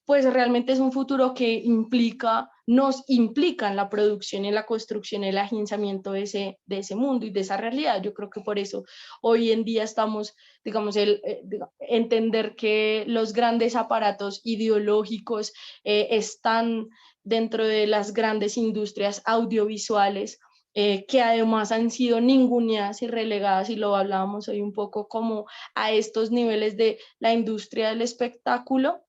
pues realmente es un futuro que nos implica en la producción y en la construcción y el agenciamiento de ese mundo y de esa realidad. Yo creo que por eso hoy en día estamos, digamos, entender que los grandes aparatos ideológicos están dentro de las grandes industrias audiovisuales, que además han sido ninguneadas y relegadas, y lo hablábamos hoy un poco, como a estos niveles de la industria del espectáculo,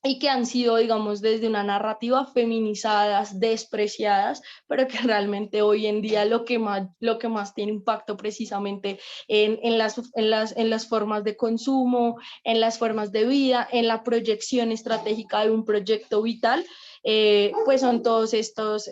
y que han sido, digamos, desde una narrativa feminizadas, despreciadas, pero que realmente hoy en día lo que más tiene impacto precisamente en las formas de consumo, en las formas de vida, en la proyección estratégica de un proyecto vital, pues son todas estas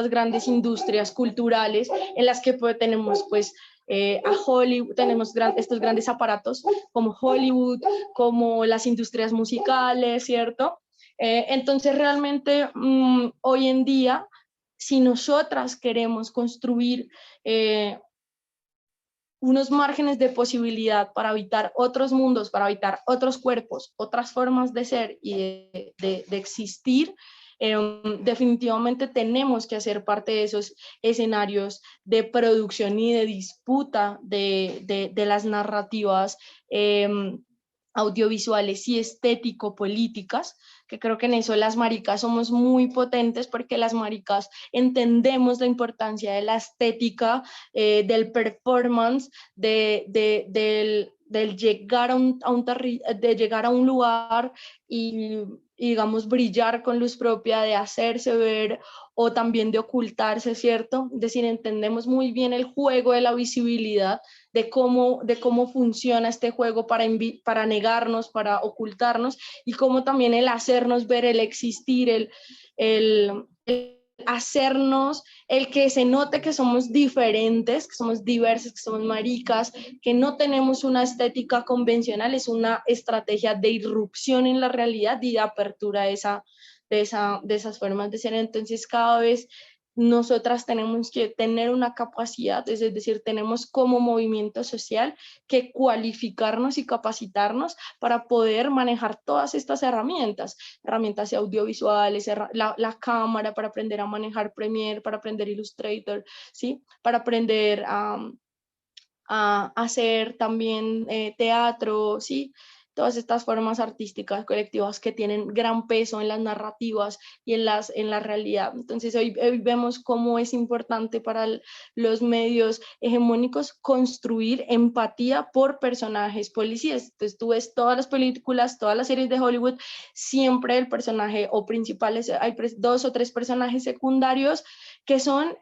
grandes industrias culturales en las que tenemos pues a Hollywood, tenemos estos grandes aparatos como Hollywood, como las industrias musicales, ¿cierto? Entonces realmente hoy en día, si nosotras queremos construir unos márgenes de posibilidad para habitar otros mundos, para habitar otros cuerpos, otras formas de ser y de existir, definitivamente tenemos que hacer parte de esos escenarios de producción y de disputa de las narrativas audiovisuales y estético-políticas, que creo que en eso las maricas somos muy potentes, porque las maricas entendemos la importancia de la estética, del performance, del llegar de llegar a un lugar y digamos brillar con luz propia, de hacerse ver o también de ocultarse, ¿cierto? Es decir, entendemos muy bien el juego de la visibilidad, de cómo funciona este juego para negarnos, para ocultarnos, y cómo también el hacernos ver, el existir, el hacernos, el que se note que somos diferentes, que somos diversas, que somos maricas, que no tenemos una estética convencional, es una estrategia de irrupción en la realidad y de apertura de esas formas de ser. Entonces cada vez nosotras tenemos que tener una capacidad, es decir, tenemos como movimiento social que cualificarnos y capacitarnos para poder manejar todas estas herramientas audiovisuales, la cámara, para aprender a manejar Premiere, para aprender Illustrator, ¿sí? Para aprender a hacer también teatro, ¿sí? Todas estas formas artísticas colectivas que tienen gran peso en las narrativas y en la realidad. Entonces hoy vemos cómo es importante para los medios hegemónicos construir empatía por personajes policías. Entonces tú ves todas las películas, todas las series de Hollywood, siempre el personaje o principales, hay 2 o 3 personajes secundarios que son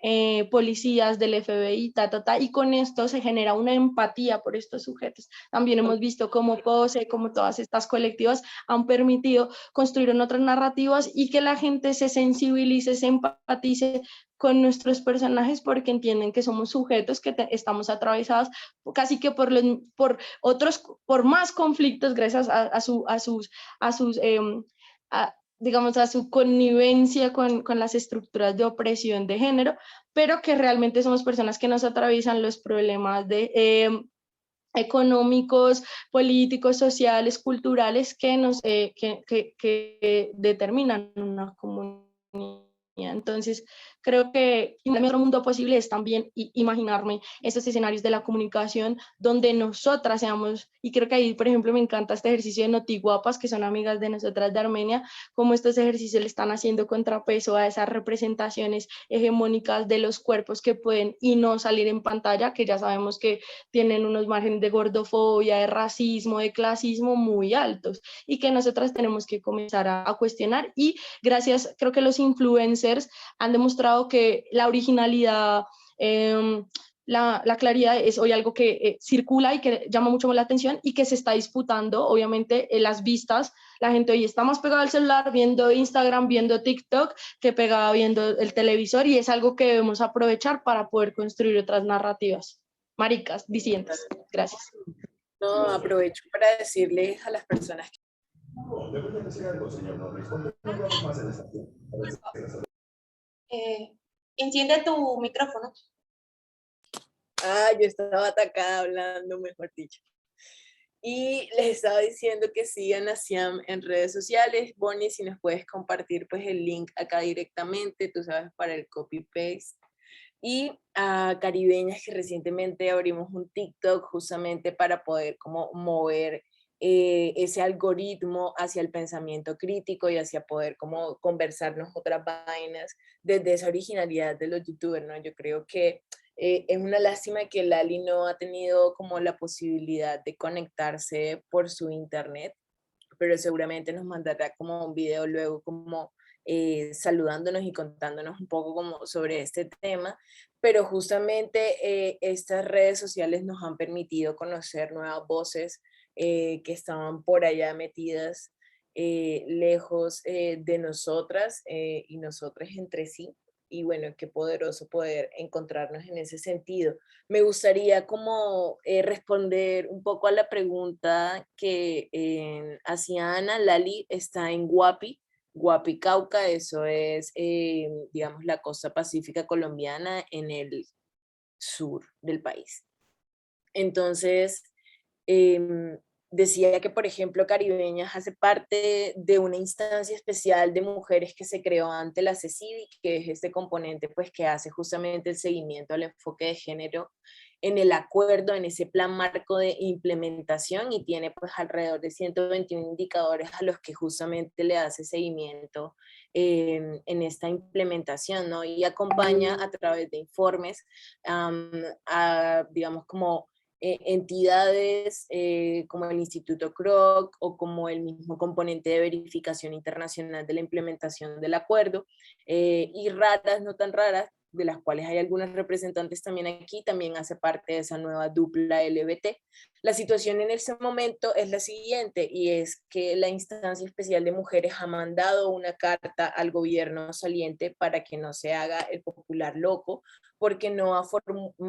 policías del FBI, y con esto se genera una empatía por estos sujetos. También hemos visto cómo POSE, como todas estas colectivas han permitido construir en otras narrativas y que la gente se sensibilice, se empatice con nuestros personajes porque entienden que somos sujetos que estamos atravesados casi que por otros, por más conflictos gracias a sus digamos, a su connivencia con las estructuras de opresión de género, pero que realmente somos personas que nos atraviesan los problemas económicos, políticos, sociales, culturales que determinan una comunidad. Entonces, creo que en otro mundo posible es también imaginarme estos escenarios de la comunicación donde nosotras seamos, y creo que ahí, por ejemplo, me encanta este ejercicio de Notiguapas, que son amigas de nosotras de Armenia, como estos ejercicios le están haciendo contrapeso a esas representaciones hegemónicas de los cuerpos que pueden y no salir en pantalla, que ya sabemos que tienen unos márgenes de gordofobia, de racismo, de clasismo muy altos, y que nosotras tenemos que comenzar a cuestionar. Y gracias, creo que los influencers han demostrado que la originalidad, la claridad es hoy algo que circula y que llama mucho la atención y que se está disputando, obviamente, las vistas. La gente hoy está más pegada al celular viendo Instagram, viendo TikTok, que pegada viendo el televisor, y es algo que debemos aprovechar para poder construir otras narrativas. Maricas, disidentes. Gracias. No, aprovecho para decirles a las personas que... Enciende tu micrófono. Yo estaba atacada hablando, mejor dicho. Y les estaba diciendo que sigan a Siam en redes sociales. Bonnie, si nos puedes compartir pues el link acá directamente, tú sabes, para el copy-paste. Y a Caribeñas, que recientemente abrimos un TikTok justamente para poder como mover ese algoritmo hacia el pensamiento crítico y hacia poder como conversarnos otras vainas desde esa originalidad de los youtubers, ¿no? Yo creo que es una lástima que Lali no ha tenido como la posibilidad de conectarse por su internet, pero seguramente nos mandará como un video luego como saludándonos y contándonos un poco como sobre este tema, pero justamente estas redes sociales nos han permitido conocer nuevas voces que estaban por allá metidas lejos de nosotras y nosotras entre sí. Y bueno, qué poderoso poder encontrarnos en ese sentido. Me gustaría como responder un poco a la pregunta que hacía Ana. Lali está en Guapi, Guapi Cauca, eso es, digamos, la costa pacífica colombiana en el sur del país. Entonces, decía que, por ejemplo, Caribeñas hace parte de una instancia especial de mujeres que se creó ante la CECIDI, que es este componente pues, que hace justamente el seguimiento al enfoque de género en el acuerdo, en ese plan marco de implementación, y tiene pues alrededor de 121 indicadores a los que justamente le hace seguimiento en esta implementación, ¿no? Y acompaña a través de informes digamos, como entidades como el Instituto Kroc o como el mismo componente de verificación internacional de la implementación del acuerdo, y raras, no tan raras, de las cuales hay algunas representantes también aquí, también hace parte de esa nueva dupla LBT. La situación en ese momento es la siguiente, y es que la instancia especial de mujeres ha mandado una carta al gobierno saliente para que no se haga el popular loco, porque no ha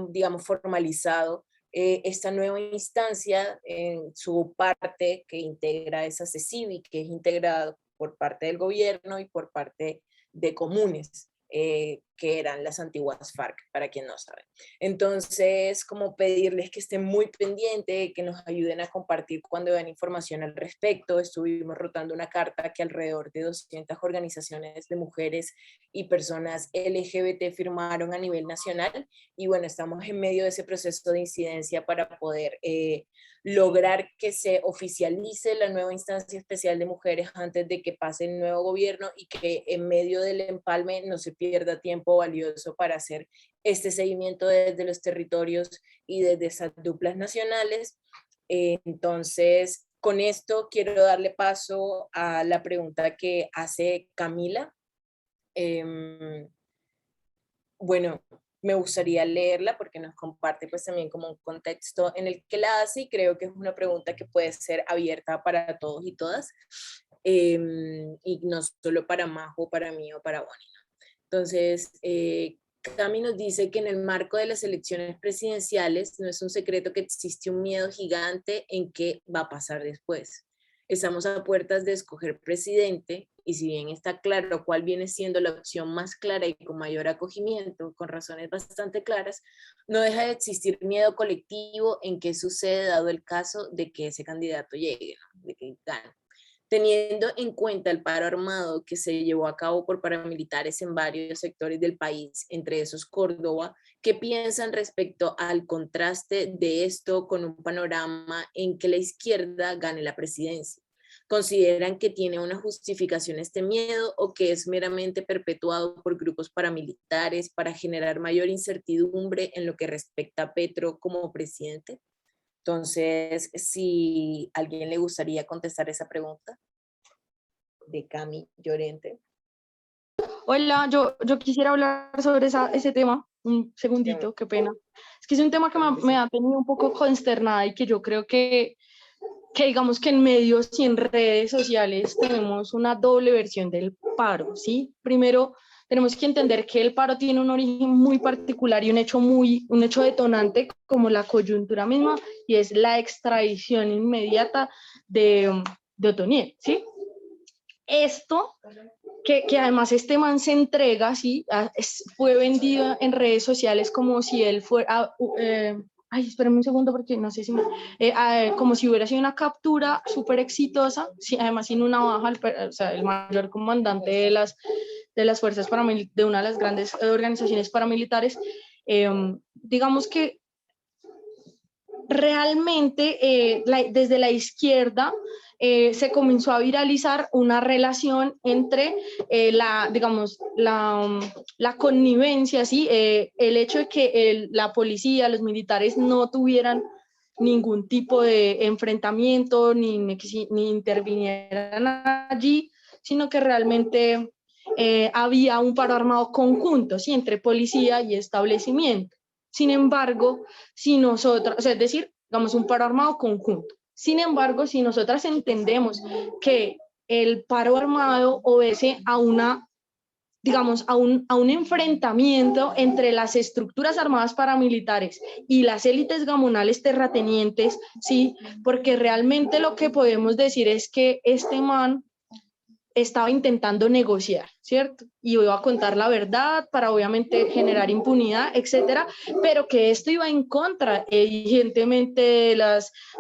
digamos, formalizado esta nueva instancia en su parte que integra esa CECIBI, que es integrado por parte del gobierno y por parte de comunes, que eran las antiguas FARC, para quien no sabe. Entonces, como pedirles que estén muy pendientes, que nos ayuden a compartir cuando vean información al respecto. Estuvimos rotando una carta que alrededor de 200 organizaciones de mujeres y personas LGBT firmaron a nivel nacional, y bueno, estamos en medio de ese proceso de incidencia para poder lograr que se oficialice la nueva instancia especial de mujeres antes de que pase el nuevo gobierno, y que en medio del empalme no se pierda tiempo valioso para hacer este seguimiento desde los territorios y desde esas duplas nacionales. Entonces, con esto quiero darle paso a la pregunta que hace Camila. bueno, me gustaría leerla porque nos comparte pues también como un contexto en el que la hace y creo que es una pregunta que puede ser abierta para todos y todas, y no solo para Majo, para mí o para Bonnie. Entonces, Cami nos dice que en el marco de las elecciones presidenciales no es un secreto que existe un miedo gigante en qué va a pasar después. Estamos a puertas de escoger presidente y si bien está claro cuál viene siendo la opción más clara y con mayor acogimiento, con razones bastante claras, no deja de existir miedo colectivo en qué sucede dado el caso de que ese candidato llegue, ¿no? De que gane. Teniendo en cuenta el paro armado que se llevó a cabo por paramilitares en varios sectores del país, entre esos Córdoba, ¿qué piensan respecto al contraste de esto con un panorama en que la izquierda gane la presidencia? ¿Consideran que tiene una justificación este miedo o que es meramente perpetuado por grupos paramilitares para generar mayor incertidumbre en lo que respecta a Petro como presidente? Entonces, si a alguien le gustaría contestar esa pregunta de Cami Llorente. Hola, yo quisiera hablar sobre ese tema, un segundito, qué pena. Es que es un tema que me ha tenido un poco consternada y que yo creo que digamos que en medios y en redes sociales tenemos una doble versión del paro, ¿sí? Primero, tenemos que entender que el paro tiene un origen muy particular y un hecho detonante como la coyuntura misma, y es la extradición inmediata de Otoniel, ¿sí? Esto, que además este man se entrega, ¿sí? Fue vendido en redes sociales como si él fuera... espérame un segundo porque no sé si como si hubiera sido una captura súper exitosa, sí, además sin una baja, o sea, el mayor comandante de las fuerzas paramilitares, de una de las grandes organizaciones paramilitares. Digamos que realmente desde la izquierda se comenzó a viralizar una relación entre digamos, la connivencia, ¿sí? El hecho de que la policía, los militares no tuvieran ningún tipo de enfrentamiento ni intervinieran allí, sino que realmente había un paro armado conjunto, ¿sí? Entre policía y establecimiento. Sin embargo, si nosotros, o sea, es decir, digamos un paro armado conjunto. Sin embargo, si nosotras entendemos que el paro armado obedece a digamos, a un enfrentamiento entre las estructuras armadas paramilitares y las élites gamonales terratenientes, ¿sí? Porque realmente lo que podemos decir es que este man estaba intentando negociar, ¿cierto? Y iba a contar la verdad para obviamente generar impunidad, etcétera, pero que esto iba en contra, evidentemente,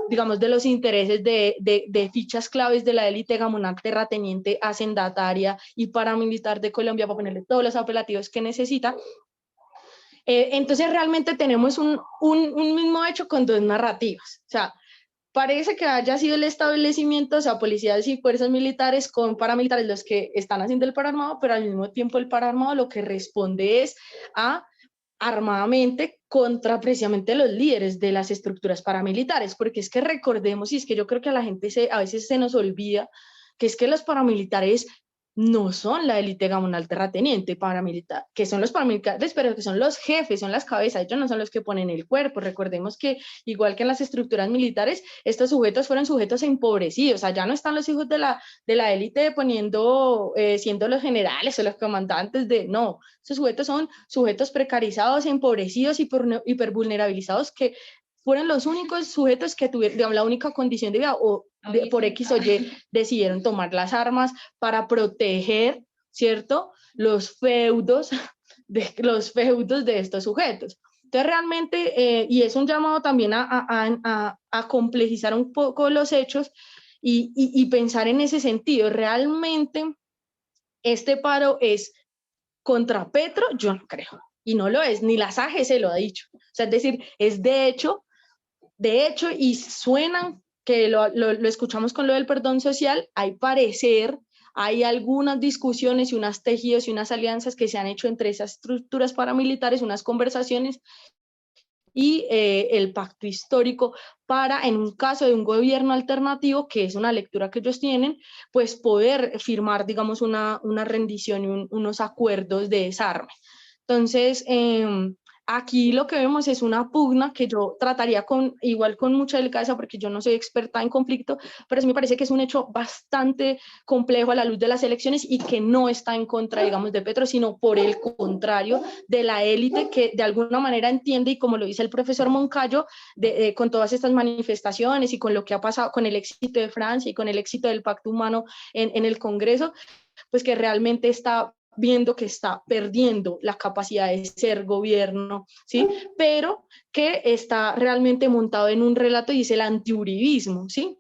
digamos, de los intereses de fichas claves de la élite gamonal terrateniente, hacendataria y paramilitar de Colombia, para ponerle todos los apelativos que necesita. Entonces realmente tenemos un mismo hecho con dos narrativas, o sea, parece que haya sido el establecimiento, o sea, policías y fuerzas militares con paramilitares los que están haciendo el paro armado, pero al mismo tiempo el paro armado lo que responde es a armadamente contra precisamente los líderes de las estructuras paramilitares, porque es que recordemos, y es que yo creo que a la gente a veces se nos olvida, que es que los paramilitares no son la élite gamonal terrateniente paramilitar, que son los paramilitares, pero que son los jefes, son las cabezas, ellos no son los que ponen el cuerpo. Recordemos que, igual que en las estructuras militares, estos sujetos fueron sujetos empobrecidos, o sea, ya no están los hijos de la élite poniendo, siendo los generales o los comandantes no, esos sujetos son sujetos precarizados, empobrecidos y hipervulnerabilizados, que fueron los únicos sujetos que tuvieron la única condición de vida o por X o Y decidieron tomar las armas para proteger, ¿cierto?, los feudos de estos sujetos. Entonces realmente, y es un llamado también a complejizar un poco los hechos y pensar en ese sentido. Realmente este paro es contra Petro, yo no creo, y no lo es, ni la SAG se lo ha dicho. O sea, es decir, es de hecho, y suenan que lo escuchamos con lo del perdón social, hay algunas discusiones y unos tejidos y unas alianzas que se han hecho entre esas estructuras paramilitares, unas conversaciones y el pacto histórico para, en un caso de un gobierno alternativo, que es una lectura que ellos tienen, pues poder firmar, digamos, una rendición y unos acuerdos de desarme. Entonces, aquí lo que vemos es una pugna que yo trataría igual con mucha delicadeza, porque yo no soy experta en conflicto, pero sí me parece que es un hecho bastante complejo a la luz de las elecciones y que no está en contra, digamos, de Petro, sino por el contrario, de la élite que de alguna manera entiende, y como lo dice el profesor Moncayo, con todas estas manifestaciones y con lo que ha pasado, con el éxito de Francia y con el éxito del Pacto Humano en el Congreso, pues que realmente está viendo que está perdiendo la capacidad de ser gobierno, ¿sí? Pero que está realmente montado en un relato y es el antiuribismo, ¿sí?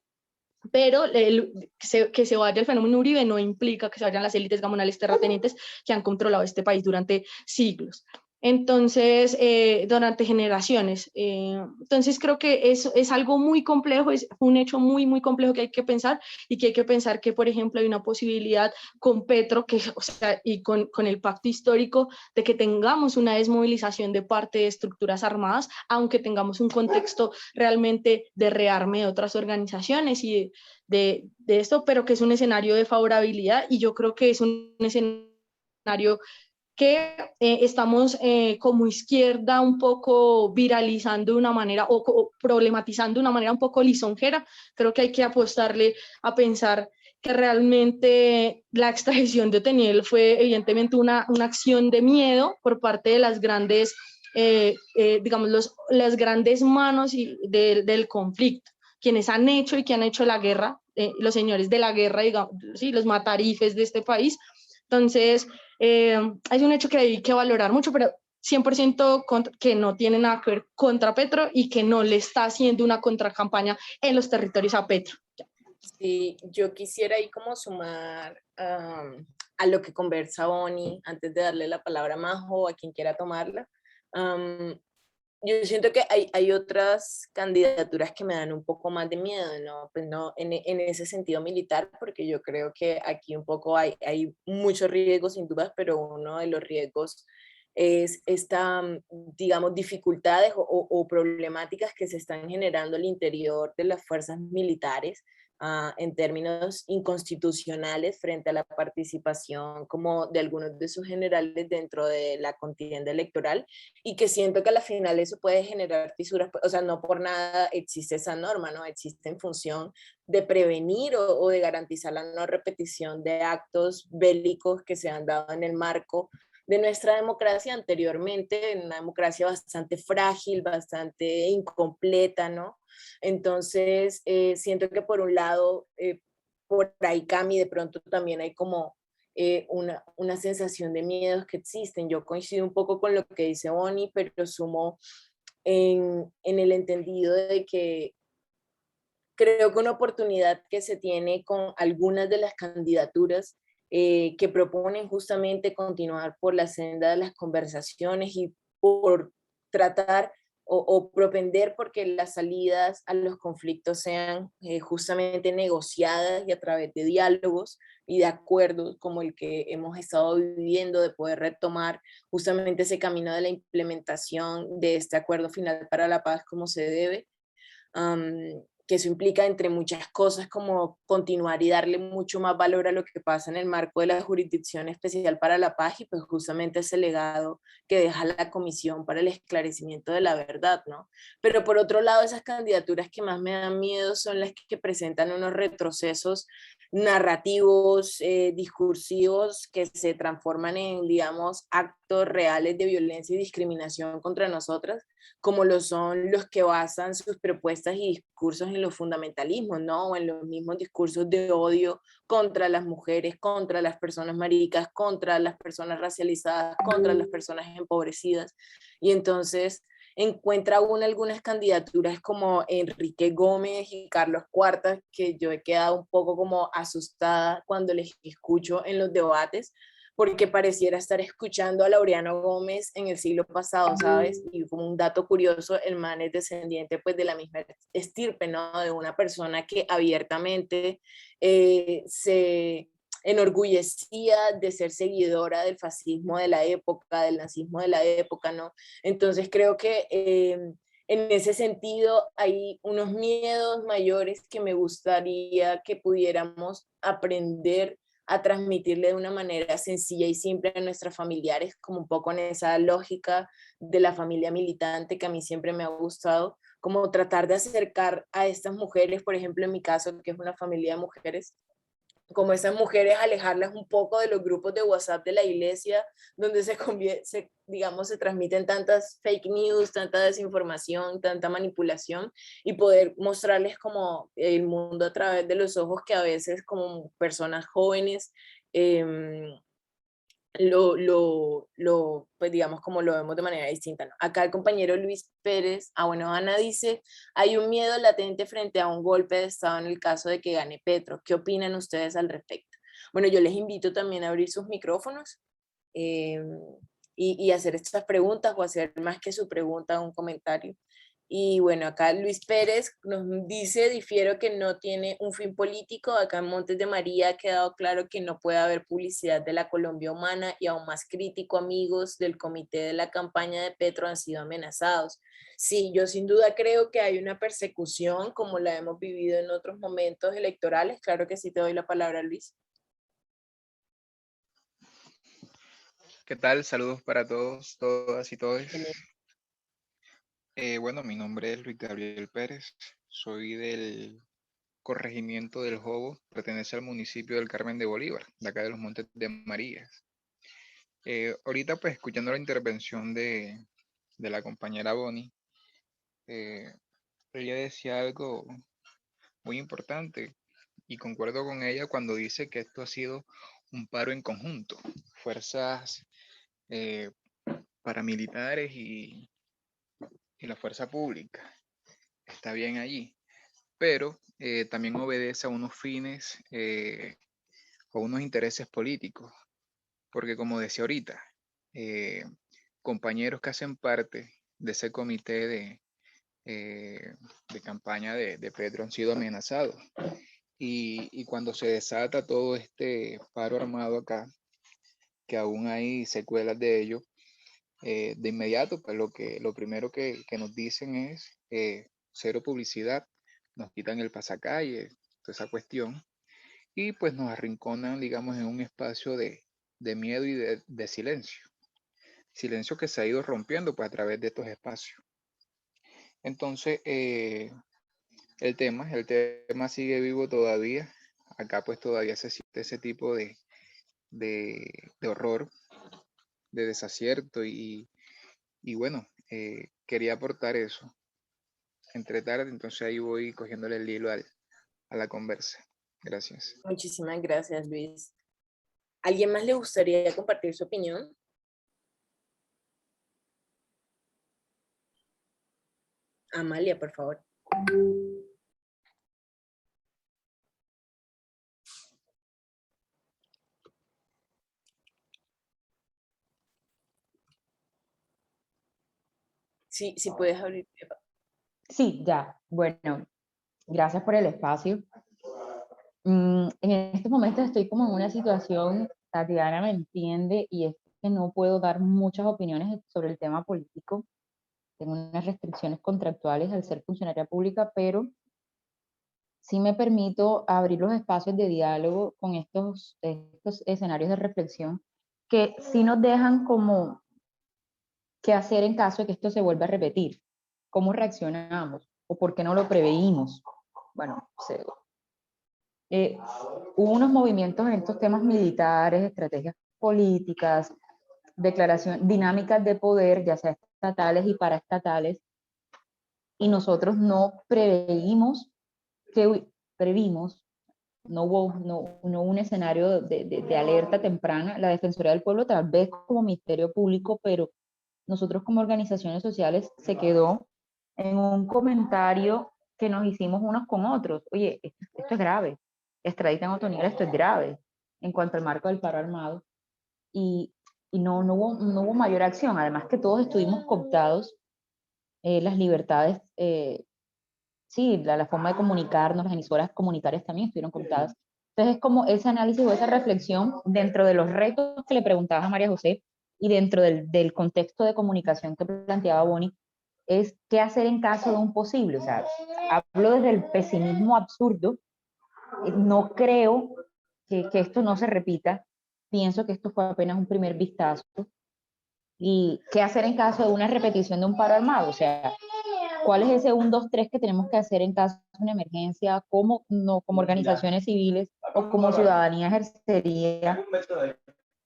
Pero que se vaya el fenómeno Uribe no implica que se vayan las élites gamonales terratenientes que han controlado este país durante siglos. Entonces, durante generaciones. Entonces, creo que es algo muy complejo, es un hecho muy, muy complejo que hay que pensar, y que hay que pensar que, por ejemplo, hay una posibilidad con Petro, o sea, y con el pacto histórico, de que tengamos una desmovilización de parte de estructuras armadas, aunque tengamos un contexto realmente de rearme de otras organizaciones y de esto, pero que es un escenario de favorabilidad, y yo creo que es un escenario que estamos como izquierda un poco viralizando de una manera o problematizando de una manera un poco lisonjera. Creo que hay que apostarle a pensar que realmente la extradición de Oteniel fue evidentemente una acción de miedo por parte de las grandes, digamos, las grandes manos del conflicto, quienes han hecho y que han hecho la guerra, los señores de la guerra, digamos, ¿sí? Los matarifes de este país. Entonces, es un hecho que hay que valorar mucho, pero 100% que no tiene nada que ver contra Petro y que no le está haciendo una contracampaña en los territorios a Petro. Sí, yo quisiera ahí como sumar a lo que conversa Bonnie, antes de darle la palabra a Majo o a quien quiera tomarla. Yo siento que hay otras candidaturas que me dan un poco más de miedo, ¿no? Pues no en ese sentido militar, porque yo creo que aquí un poco hay muchos riesgos sin dudas, pero uno de los riesgos es esta, digamos, dificultades o problemáticas que se están generando al interior de las fuerzas militares, en términos inconstitucionales frente a la participación como de algunos de sus generales dentro de la contienda electoral, y que siento que a la final eso puede generar fisuras, o sea, no por nada existe esa norma, ¿no? Existe en función de prevenir o de garantizar la no repetición de actos bélicos que se han dado en el marco de nuestra democracia anteriormente, en una democracia bastante frágil, bastante incompleta, ¿no? Entonces, siento que por un lado, por ahí, Cami, de pronto también hay como una sensación de miedos que existen. Yo coincido un poco con lo que dice Bonnie, pero sumo en el entendido de que creo que una oportunidad que se tiene con algunas de las candidaturas que proponen justamente continuar por la senda de las conversaciones y por tratar o propender porque las salidas a los conflictos sean justamente negociadas y a través de diálogos y de acuerdos como el que hemos estado viviendo, de poder retomar justamente ese camino de la implementación de este acuerdo final para la paz como se debe. Que eso implica, entre muchas cosas, como continuar y darle mucho más valor a lo que pasa en el marco de la Jurisdicción Especial para la Paz, y pues justamente ese legado que deja la Comisión para el Esclarecimiento de la Verdad, ¿no? Pero por otro lado, esas candidaturas que más me dan miedo son las que presentan unos retrocesos narrativos, discursivos, que se transforman en, digamos, actos reales de violencia y discriminación contra nosotras, como lo son los que basan sus propuestas y discursos en los fundamentalismos, ¿no? O en los mismos discursos de odio contra las mujeres, contra las personas maricas, contra las personas racializadas, contra las personas empobrecidas. Y entonces encuentra uno algunas candidaturas como Enrique Gómez y Carlos Cuartas, que yo he quedado un poco como asustada cuando les escucho en los debates, porque pareciera estar escuchando a Laureano Gómez en el siglo pasado, ¿sabes? Y como un dato curioso, el man es descendiente pues de la misma estirpe, ¿no? De una persona que abiertamente se enorgullecía de ser seguidora del fascismo de la época, del nazismo de la época, ¿no? Entonces creo que en ese sentido hay unos miedos mayores que me gustaría que pudiéramos aprender a transmitirle de una manera sencilla y simple a nuestros familiares, como un poco en esa lógica de la familia militante que a mí siempre me ha gustado, como tratar de acercar a estas mujeres, por ejemplo, en mi caso, que es una familia de mujeres, como esas mujeres, alejarlas un poco de los grupos de WhatsApp de la iglesia, donde digamos, se transmiten tantas fake news, tanta desinformación, tanta manipulación, y poder mostrarles como el mundo a través de los ojos que a veces como personas jóvenes pues digamos, como lo vemos de manera distinta, ¿no? Acá el compañero Luis Pérez, bueno, Ana dice, hay un miedo latente frente a un golpe de Estado en el caso de que gane Petro. ¿Qué opinan ustedes al respecto? Bueno, yo les invito también a abrir sus micrófonos eh, y hacer estas preguntas o hacer más que su pregunta, un comentario. Y bueno, acá Luis Pérez nos dice, difiero que no tiene un fin político. Acá en Montes de María ha quedado claro que no puede haber publicidad de la Colombia humana y aún más crítico, amigos del comité de la campaña de Petro han sido amenazados. Sí, yo sin duda creo que hay una persecución como la hemos vivido en otros momentos electorales. Claro que sí, te doy la palabra, Luis. ¿Qué tal? Saludos para todos, todas y todos. Bueno, mi nombre es Luis Gabriel Pérez, soy del corregimiento del Jobo, pertenece al municipio del Carmen de Bolívar, de acá de los Montes de María. Ahorita pues escuchando la intervención de la compañera Bonnie, ella decía algo muy importante y concuerdo con ella cuando dice que esto ha sido un paro en conjunto, fuerzas paramilitares y la fuerza pública. Está bien allí, pero también obedece a unos fines o unos intereses políticos, porque como decía ahorita, compañeros que hacen parte de ese comité de campaña de Petro han sido amenazados. Y cuando se desata todo este paro armado acá, que aún hay secuelas de ello, de inmediato, pues lo primero que nos dicen es cero publicidad, nos quitan el pasacalle, toda esa cuestión, y pues nos arrinconan, digamos, en un espacio de miedo y de silencio. Silencio que se ha ido rompiendo pues a través de estos espacios. Entonces, el tema sigue vivo todavía. Acá pues todavía se siente ese tipo de horror, de desacierto y bueno, quería aportar eso. Entre tarde, entonces ahí voy cogiéndole el hilo a la conversa. Gracias. Muchísimas gracias, Luis. ¿Alguien más le gustaría compartir su opinión? Amalia, por favor. Sí, sí puedes abrir. Sí, ya. Bueno, gracias por el espacio. En estos momentos estoy como en una situación, Tatiana me entiende, y es que no puedo dar muchas opiniones sobre el tema político. Tengo unas restricciones contractuales al ser funcionaria pública, pero sí me permito abrir los espacios de diálogo con estos escenarios de reflexión que sí nos dejan como qué hacer en caso de que esto se vuelva a repetir. ¿Cómo reaccionamos? ¿O por qué no lo preveímos? Bueno, hubo unos movimientos en estos temas militares, estrategias políticas, dinámicas de poder, ya sea estatales y paraestatales, y nosotros no previmos, no hubo un escenario de alerta temprana. La Defensoría del Pueblo, tal vez como Ministerio Público, pero nosotros como organizaciones sociales se quedó en un comentario que nos hicimos unos con otros. Oye, esto es grave, extraditan a Otoniel, esto es grave, en cuanto al marco del paro armado. Y no hubo mayor acción, además que todos estuvimos cooptados, las libertades, sí, la forma de comunicarnos, las emisoras comunitarias también estuvieron cooptadas. Entonces es como ese análisis o esa reflexión dentro de los retos que le preguntabas a María José y dentro del contexto de comunicación que planteaba Bonnie, es qué hacer en caso de un posible. O sea, hablo desde el pesimismo absurdo. No creo que esto no se repita. Pienso que esto fue apenas un primer vistazo. ¿Y qué hacer en caso de una repetición de un paro armado? O sea, ¿cuál es ese 1, 2, 3 que tenemos que hacer en caso de una emergencia? ¿Cómo no, como organizaciones civiles o como ciudadanía ejercería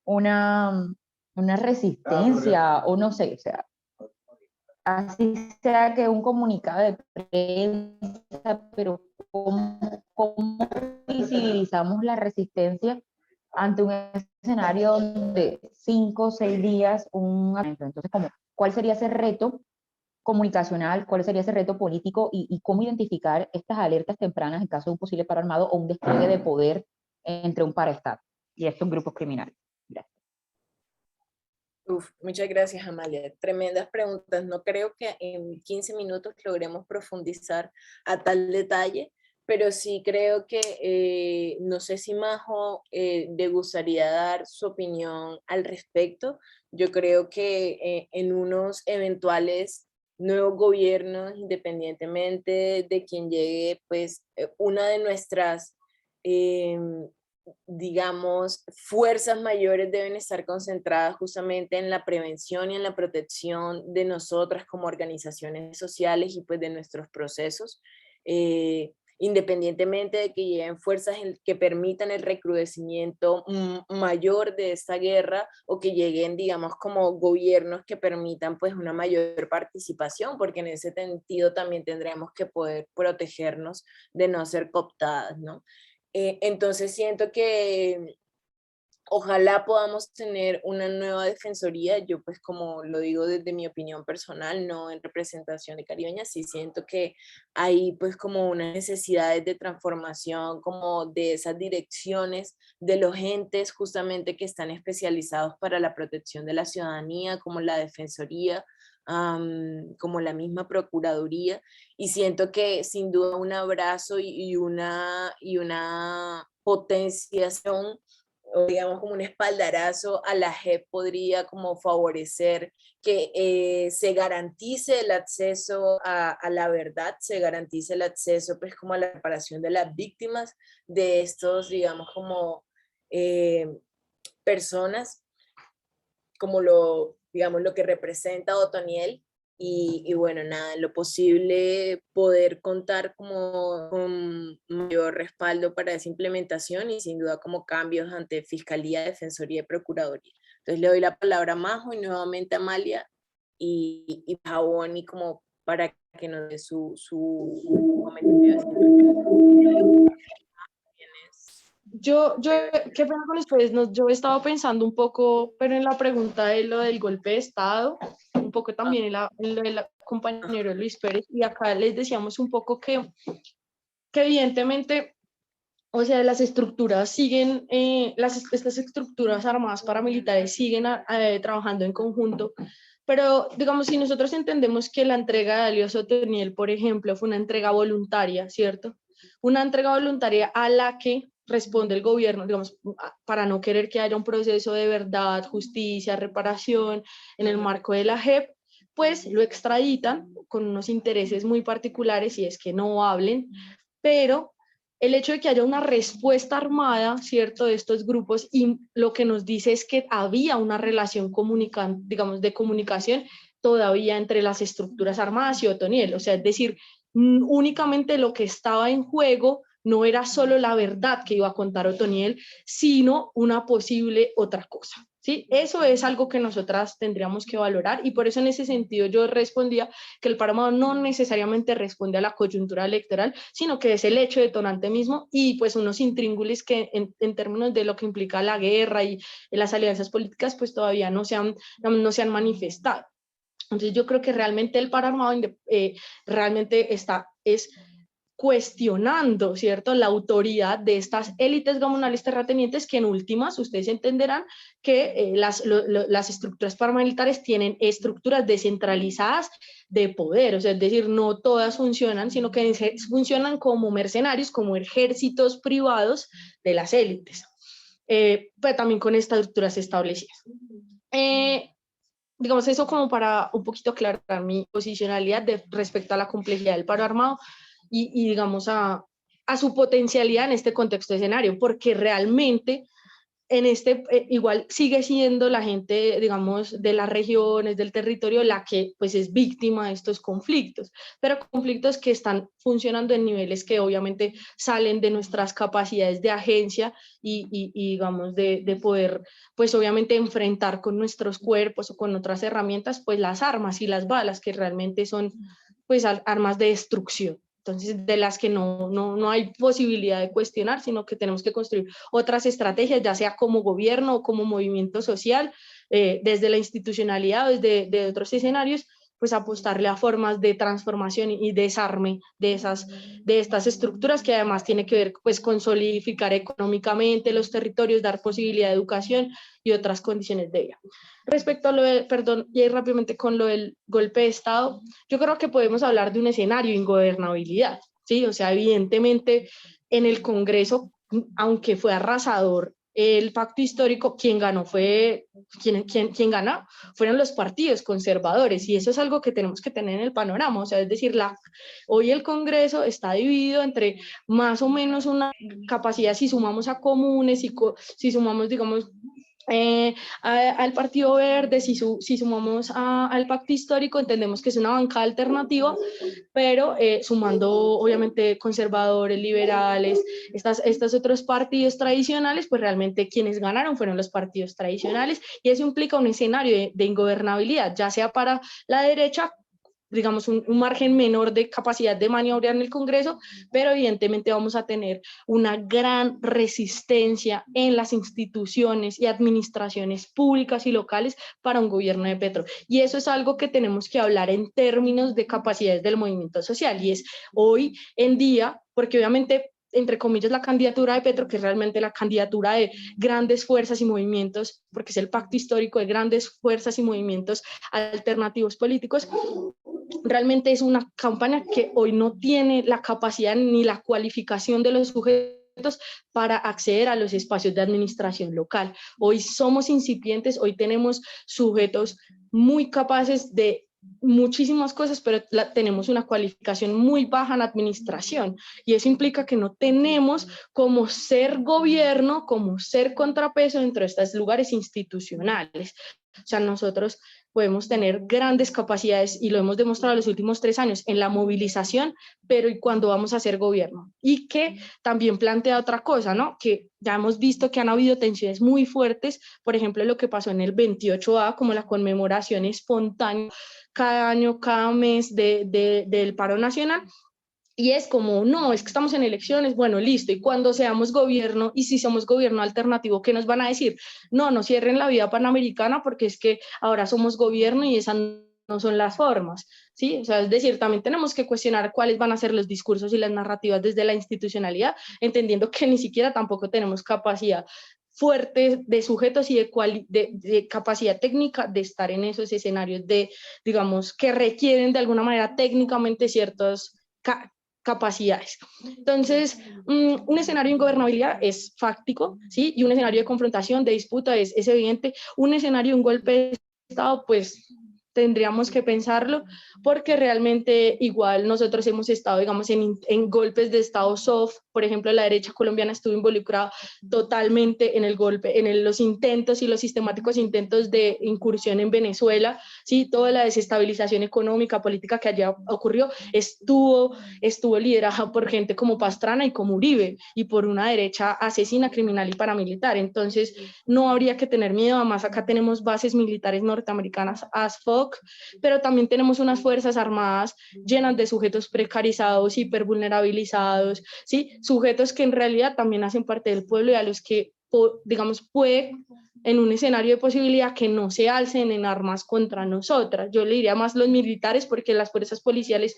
una, una resistencia o no sé, o sea, así sea que un comunicado de prensa, pero ¿cómo visibilizamos la resistencia ante un escenario de 5 o 6 días, entonces, ¿cuál sería ese reto comunicacional, cuál sería ese reto político y cómo identificar estas alertas tempranas en caso de un posible paro armado o un despliegue de poder entre un paraestado y estos grupos criminales? Gracias. Muchas gracias, Amalia. Tremendas preguntas. No creo que en 15 minutos logremos profundizar a tal detalle, pero sí creo que, no sé si Majo le gustaría dar su opinión al respecto. Yo creo que en unos eventuales nuevos gobiernos, independientemente de quien llegue, pues una de nuestras digamos, fuerzas mayores deben estar concentradas justamente en la prevención y en la protección de nosotras como organizaciones sociales y pues de nuestros procesos, independientemente de que lleguen fuerzas que permitan el recrudecimiento mayor de esta guerra o que lleguen, digamos, como gobiernos que permitan pues una mayor participación, porque en ese sentido también tendremos que poder protegernos de no ser cooptadas, ¿no? Entonces siento que ojalá podamos tener una nueva defensoría. Yo pues como lo digo desde mi opinión personal, no en representación de Caribeñas, sí siento que hay pues como unas necesidades de transformación, como de esas direcciones de los entes justamente que están especializados para la protección de la ciudadanía, como la defensoría, como la misma procuraduría, y siento que sin duda un abrazo y una potenciación o digamos como un espaldarazo a la JEP podría como favorecer que se garantice el acceso a la verdad, se garantice el acceso pues como a la reparación de las víctimas de estos, digamos, como personas, como digamos, lo que representa Otoniel. Y bueno, nada, en lo posible poder contar como con mayor respaldo para esa implementación y sin duda como cambios ante Fiscalía, Defensoría y Procuraduría. Entonces le doy la palabra a Majo y nuevamente a Amalia y Pavón y como para que nos dé su comentario. Qué pena con ustedes, yo he estado pensando un poco, pero en la pregunta de lo del golpe de Estado, un poco también en lo del compañero Luis Pérez, y acá les decíamos un poco que evidentemente, o sea, las estructuras siguen, estas estructuras armadas paramilitares siguen trabajando en conjunto, pero digamos, si nosotros entendemos que la entrega de Alios Otoniel, por ejemplo, fue una entrega voluntaria, ¿cierto? Una entrega voluntaria a la que responde el gobierno, digamos, para no querer que haya un proceso de verdad, justicia, reparación en el marco de la JEP, pues lo extraditan con unos intereses muy particulares y es que no hablen, pero el hecho de que haya una respuesta armada, ¿cierto?, de estos grupos, y lo que nos dice es que había una relación digamos, de comunicación todavía entre las estructuras armadas y Otoniel, o sea, es decir, únicamente lo que estaba en juego no era solo la verdad que iba a contar Otoniel, sino una posible otra cosa. ¿Sí? Eso es algo que nosotras tendríamos que valorar y por eso en ese sentido yo respondía que el paro armado no necesariamente responde a la coyuntura electoral, sino que es el hecho detonante mismo y pues unos intríngulis que en términos de lo que implica la guerra y las alianzas políticas pues todavía no se han manifestado. Entonces yo creo que realmente el paro armado realmente es cuestionando, ¿cierto?, la autoridad de estas élites gamonales terratenientes que en últimas, ustedes entenderán que las estructuras paramilitares tienen estructuras descentralizadas de poder, o sea, es decir, no todas funcionan, sino que funcionan como mercenarios, como ejércitos privados de las élites, pero también con estas estructuras establecidas. Digamos eso como para un poquito aclarar mi posicionalidad respecto a la complejidad del paro armado y digamos a a su potencialidad en este contexto de escenario, porque realmente en este, igual sigue siendo la gente, digamos, de las regiones, del territorio, la que pues es víctima de estos conflictos, pero conflictos que están funcionando en niveles que obviamente salen de nuestras capacidades de agencia y digamos, de poder, pues obviamente enfrentar con nuestros cuerpos o con otras herramientas, pues las armas y las balas, que realmente son pues armas de destrucción. Entonces, de las que no hay posibilidad de cuestionar, sino que tenemos que construir otras estrategias, ya sea como gobierno o como movimiento social, desde la institucionalidad o desde otros escenarios, pues apostarle a formas de transformación y desarme de estas estructuras, que además tiene que ver pues con solidificar económicamente los territorios, dar posibilidad de educación y otras condiciones de vida. Respecto a lo de, perdón, y ahí rápidamente con lo del golpe de Estado, yo creo que podemos hablar de un escenario de ingobernabilidad, ¿sí? O sea, evidentemente en el Congreso, aunque fue arrasador el pacto histórico, quien ganó fueron los partidos conservadores, y eso es algo que tenemos que tener en el panorama. O sea, es decir, hoy el Congreso está dividido entre más o menos una capacidad, si sumamos a comunes, si sumamos, digamos, al Partido Verde, si sumamos al pacto histórico, entendemos que es una bancada alternativa, pero sumando obviamente conservadores, liberales, estos otros partidos tradicionales, pues realmente quienes ganaron fueron los partidos tradicionales, y eso implica un escenario de ingobernabilidad, ya sea para la derecha, digamos, un margen menor de capacidad de maniobra en el Congreso, pero evidentemente vamos a tener una gran resistencia en las instituciones y administraciones públicas y locales para un gobierno de Petro. Y eso es algo que tenemos que hablar en términos de capacidades del movimiento social, y es hoy en día, porque obviamente, entre comillas, la candidatura de Petro, que es realmente la candidatura de grandes fuerzas y movimientos, porque es el pacto histórico de grandes fuerzas y movimientos alternativos políticos, realmente es una campaña que hoy no tiene la capacidad ni la cualificación de los sujetos para acceder a los espacios de administración local. Hoy somos incipientes, hoy tenemos sujetos muy capaces de muchísimas cosas, pero tenemos una cualificación muy baja en administración, y eso implica que no tenemos como ser gobierno, como ser contrapeso dentro de estos lugares institucionales. O sea, nosotros podemos tener grandes capacidades, y lo hemos demostrado los últimos 3 años en la movilización, pero ¿y cuando vamos a ser gobierno? Y que también plantea otra cosa, ¿no? Que ya hemos visto que han habido tensiones muy fuertes, por ejemplo, lo que pasó en el 28A, como la conmemoración espontánea cada año, cada mes del paro nacional. Y es como, no, es que estamos en elecciones, bueno, listo, y cuando seamos gobierno, y si somos gobierno alternativo, ¿qué nos van a decir? No cierren la vía panamericana, porque es que ahora somos gobierno y esas no son las formas, ¿sí? O sea, es decir, también tenemos que cuestionar cuáles van a ser los discursos y las narrativas desde la institucionalidad, entendiendo que ni siquiera tampoco tenemos capacidad fuerte de sujetos y de capacidad técnica de estar en esos escenarios digamos, que requieren de alguna manera técnicamente ciertos capacidades. Entonces, un escenario de ingobernabilidad es fáctico, ¿sí? Y un escenario de confrontación, de disputa es evidente. Un escenario de un golpe de Estado, pues tendríamos que pensarlo, porque realmente igual nosotros hemos estado, digamos, en golpes de Estado soft. Por ejemplo, la derecha colombiana estuvo involucrada totalmente en el golpe, los intentos y los sistemáticos intentos de incursión en Venezuela, ¿sí? Toda la desestabilización económica, política que allá ocurrió, estuvo liderada por gente como Pastrana y como Uribe, y por una derecha asesina, criminal y paramilitar. Entonces, no habría que tener miedo. Además, acá tenemos bases militares norteamericanas, ASFOC, pero también tenemos unas fuerzas armadas llenas de sujetos precarizados, hipervulnerabilizados, ¿sí? Sujetos que en realidad también hacen parte del pueblo, y a los que, digamos, puede, en un escenario de posibilidad, que no se alcen en armas contra nosotras. Yo le diría más los militares, porque las fuerzas policiales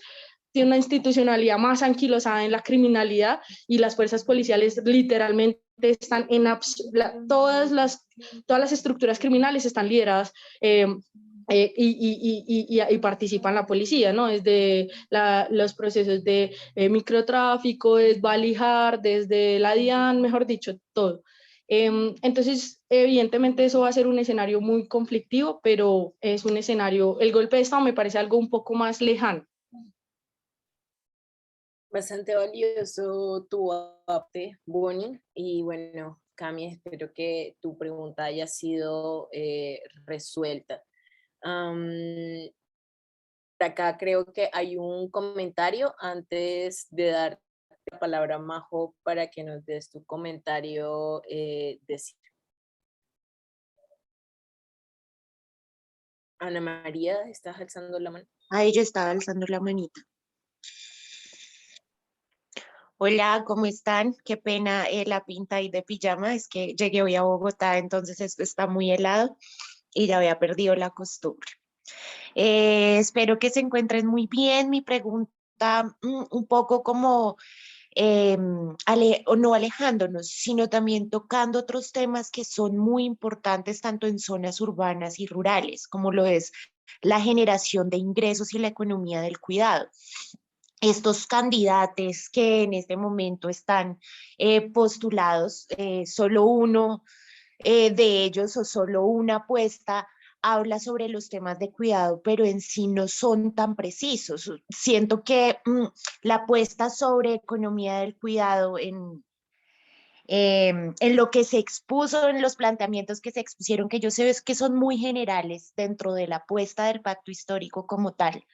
tienen una institucionalidad más anquilosada en la criminalidad, y las fuerzas policiales literalmente están todas las estructuras criminales están lideradas y participa en la policía, ¿no? Desde los procesos de microtráfico, desvalijar, desde la DIAN, mejor dicho, todo. Entonces, evidentemente eso va a ser un escenario muy conflictivo, pero es un escenario, el golpe de Estado me parece algo un poco más lejano. Bastante valioso tu aporte, Bonnie. Y bueno, Cami, espero que tu pregunta haya sido resuelta. Am, por acá creo que hay un comentario antes de dar la palabra a Majo para que nos des tu comentario. Ana María, ¿estás alzando la mano? Ahí yo estaba alzando la manita. Hola, ¿cómo están? Qué pena la pinta ahí de pijama, es que llegué hoy a Bogotá, entonces esto está muy helado y ya había perdido la costumbre. Espero que se encuentren muy bien. Mi pregunta, un poco como, o no alejándonos, sino también tocando otros temas que son muy importantes tanto en zonas urbanas y rurales, como lo es la generación de ingresos y la economía del cuidado. Estos candidatos que en este momento están postulados, solo uno de ellos o solo una apuesta habla sobre los temas de cuidado, pero en sí no son tan precisos. Siento que la apuesta sobre economía del cuidado en lo que se expuso, en los planteamientos que se expusieron, que yo sé es que son muy generales dentro de la apuesta del pacto histórico como tal.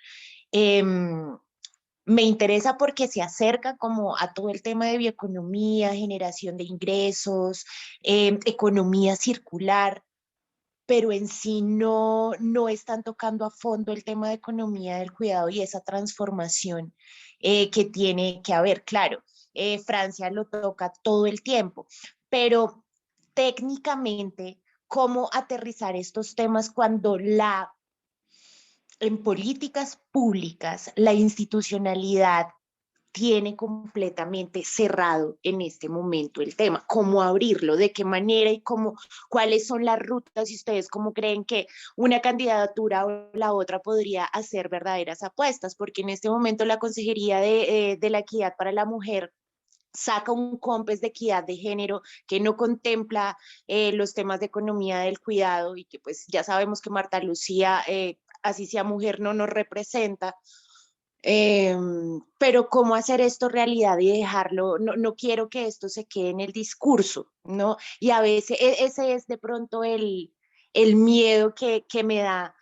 Me interesa porque se acerca como a todo el tema de bioeconomía, generación de ingresos, economía circular, pero en sí no están tocando a fondo el tema de economía del cuidado y esa transformación que tiene que haber. Claro, Francia lo toca todo el tiempo, pero técnicamente, ¿cómo aterrizar estos temas cuando en políticas públicas la institucionalidad tiene completamente cerrado en este momento el tema? ¿Cómo abrirlo? ¿De qué manera y cómo, cuáles son las rutas? Y ustedes cómo creen que una candidatura o la otra podría hacer verdaderas apuestas, porque en este momento la Consejería de la Equidad para la Mujer saca un COMPES de equidad de género que no contempla los temas de economía del cuidado y que pues ya sabemos que Marta Lucía, así sea mujer, no nos representa. Pero cómo hacer esto realidad y dejarlo, no quiero que esto se quede en el discurso, ¿no? Y a veces ese es de pronto el miedo que me da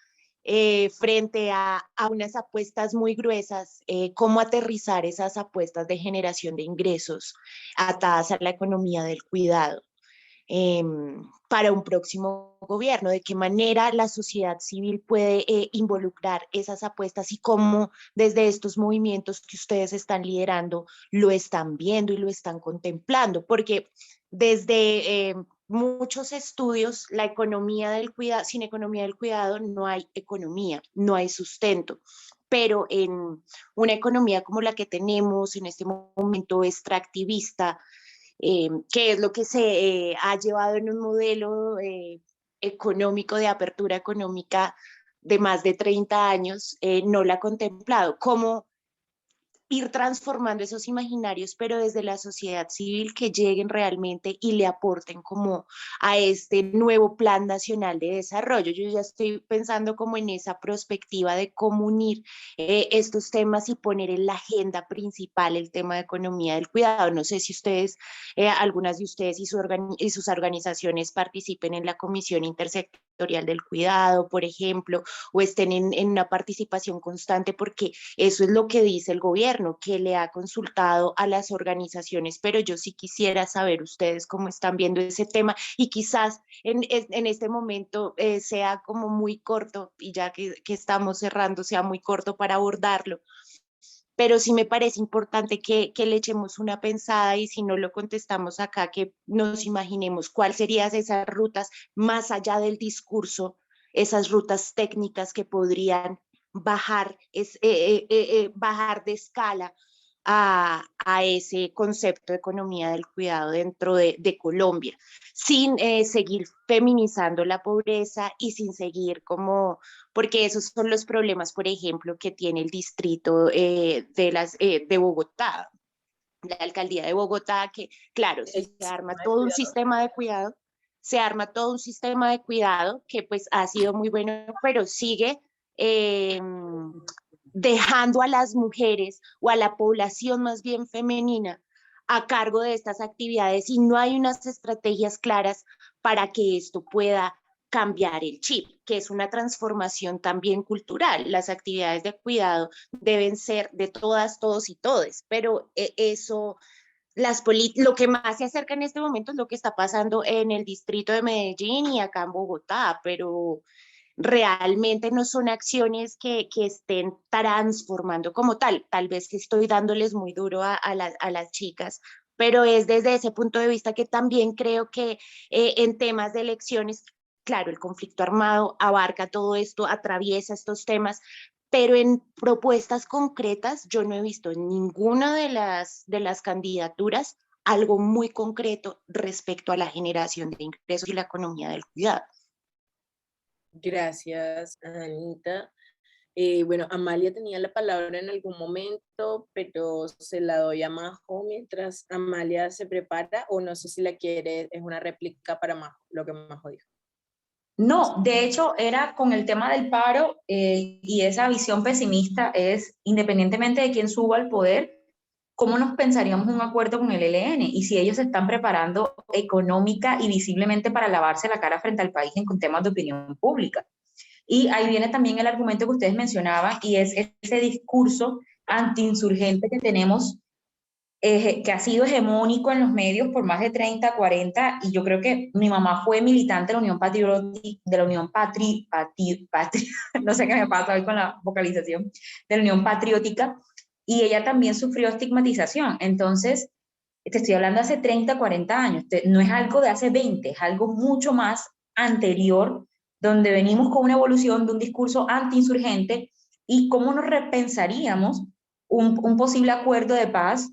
frente a unas apuestas muy gruesas, cómo aterrizar esas apuestas de generación de ingresos atadas a la economía del cuidado para un próximo gobierno, de qué manera la sociedad civil puede involucrar esas apuestas y cómo desde estos movimientos que ustedes están liderando lo están viendo y lo están contemplando, porque desde muchos estudios, la economía del cuidado, sin economía del cuidado no hay economía, no hay sustento, pero en una economía como la que tenemos en este momento extractivista, que es lo que se ha llevado en un modelo económico de apertura económica de más de 30 años, no la ha contemplado. ¿Cómo ir transformando esos imaginarios, pero desde la sociedad civil que lleguen realmente y le aporten como a este nuevo plan nacional de desarrollo? Yo ya estoy pensando como en esa perspectiva de cómo unir estos temas y poner en la agenda principal el tema de economía del cuidado. No sé si ustedes, algunas de ustedes y sus organizaciones participen en la Comisión Intersectorial del Cuidado, por ejemplo, o estén en una participación constante, porque eso es lo que dice el gobierno, que le ha consultado a las organizaciones, pero yo sí quisiera saber ustedes cómo están viendo ese tema y quizás en este momento sea como muy corto y ya que estamos cerrando sea muy corto para abordarlo, pero sí me parece importante que le echemos una pensada y si no lo contestamos acá, que nos imaginemos cuáles serían esas rutas más allá del discurso, esas rutas técnicas que podrían bajar de escala a ese concepto de economía del cuidado dentro de Colombia, sin seguir feminizando la pobreza y sin seguir como, porque esos son los problemas, por ejemplo, que tiene el distrito de Bogotá, la alcaldía de Bogotá, que claro, si se arma todo un sistema de cuidado, se arma todo un sistema de cuidado que pues ha sido muy bueno, pero sigue dejando a las mujeres o a la población más bien femenina a cargo de estas actividades y no hay unas estrategias claras para que esto pueda cambiar el chip, que es una transformación también cultural. Las actividades de cuidado deben ser de todas, todos y todes, pero eso, lo que más se acerca en este momento es lo que está pasando en el distrito de Medellín y acá en Bogotá, pero realmente no son acciones que estén transformando como tal. Tal vez estoy dándoles muy duro a las chicas, pero es desde ese punto de vista que también creo que en temas de elecciones, claro, el conflicto armado abarca todo esto, atraviesa estos temas, pero en propuestas concretas yo no he visto en ninguna de las candidaturas algo muy concreto respecto a la generación de ingresos y la economía del cuidado. Gracias, Anita. Bueno, Amalia tenía la palabra en algún momento, pero se la doy a Majo mientras Amalia se prepara, o no sé si la quiere, es una réplica para Majo, lo que Majo dijo. No, de hecho era con el tema del paro y esa visión pesimista es, independientemente de quién suba al poder, ¿cómo nos pensaríamos un acuerdo con el ELN? Y si ellos se están preparando económica y visiblemente para lavarse la cara frente al país en temas de opinión pública. Y ahí viene también el argumento que ustedes mencionaban y es ese discurso antiinsurgente que tenemos, que ha sido hegemónico en los medios por más de 30, 40, y yo creo que mi mamá fue militante de la Unión Patriótica, de la Unión no sé qué me pasa hoy con la vocalización, de la Unión Patriótica, y ella también sufrió estigmatización. Entonces, te estoy hablando hace 30, 40 años, no es algo de hace 20, es algo mucho más anterior, donde venimos con una evolución de un discurso antiinsurgente y cómo nos repensaríamos un posible acuerdo de paz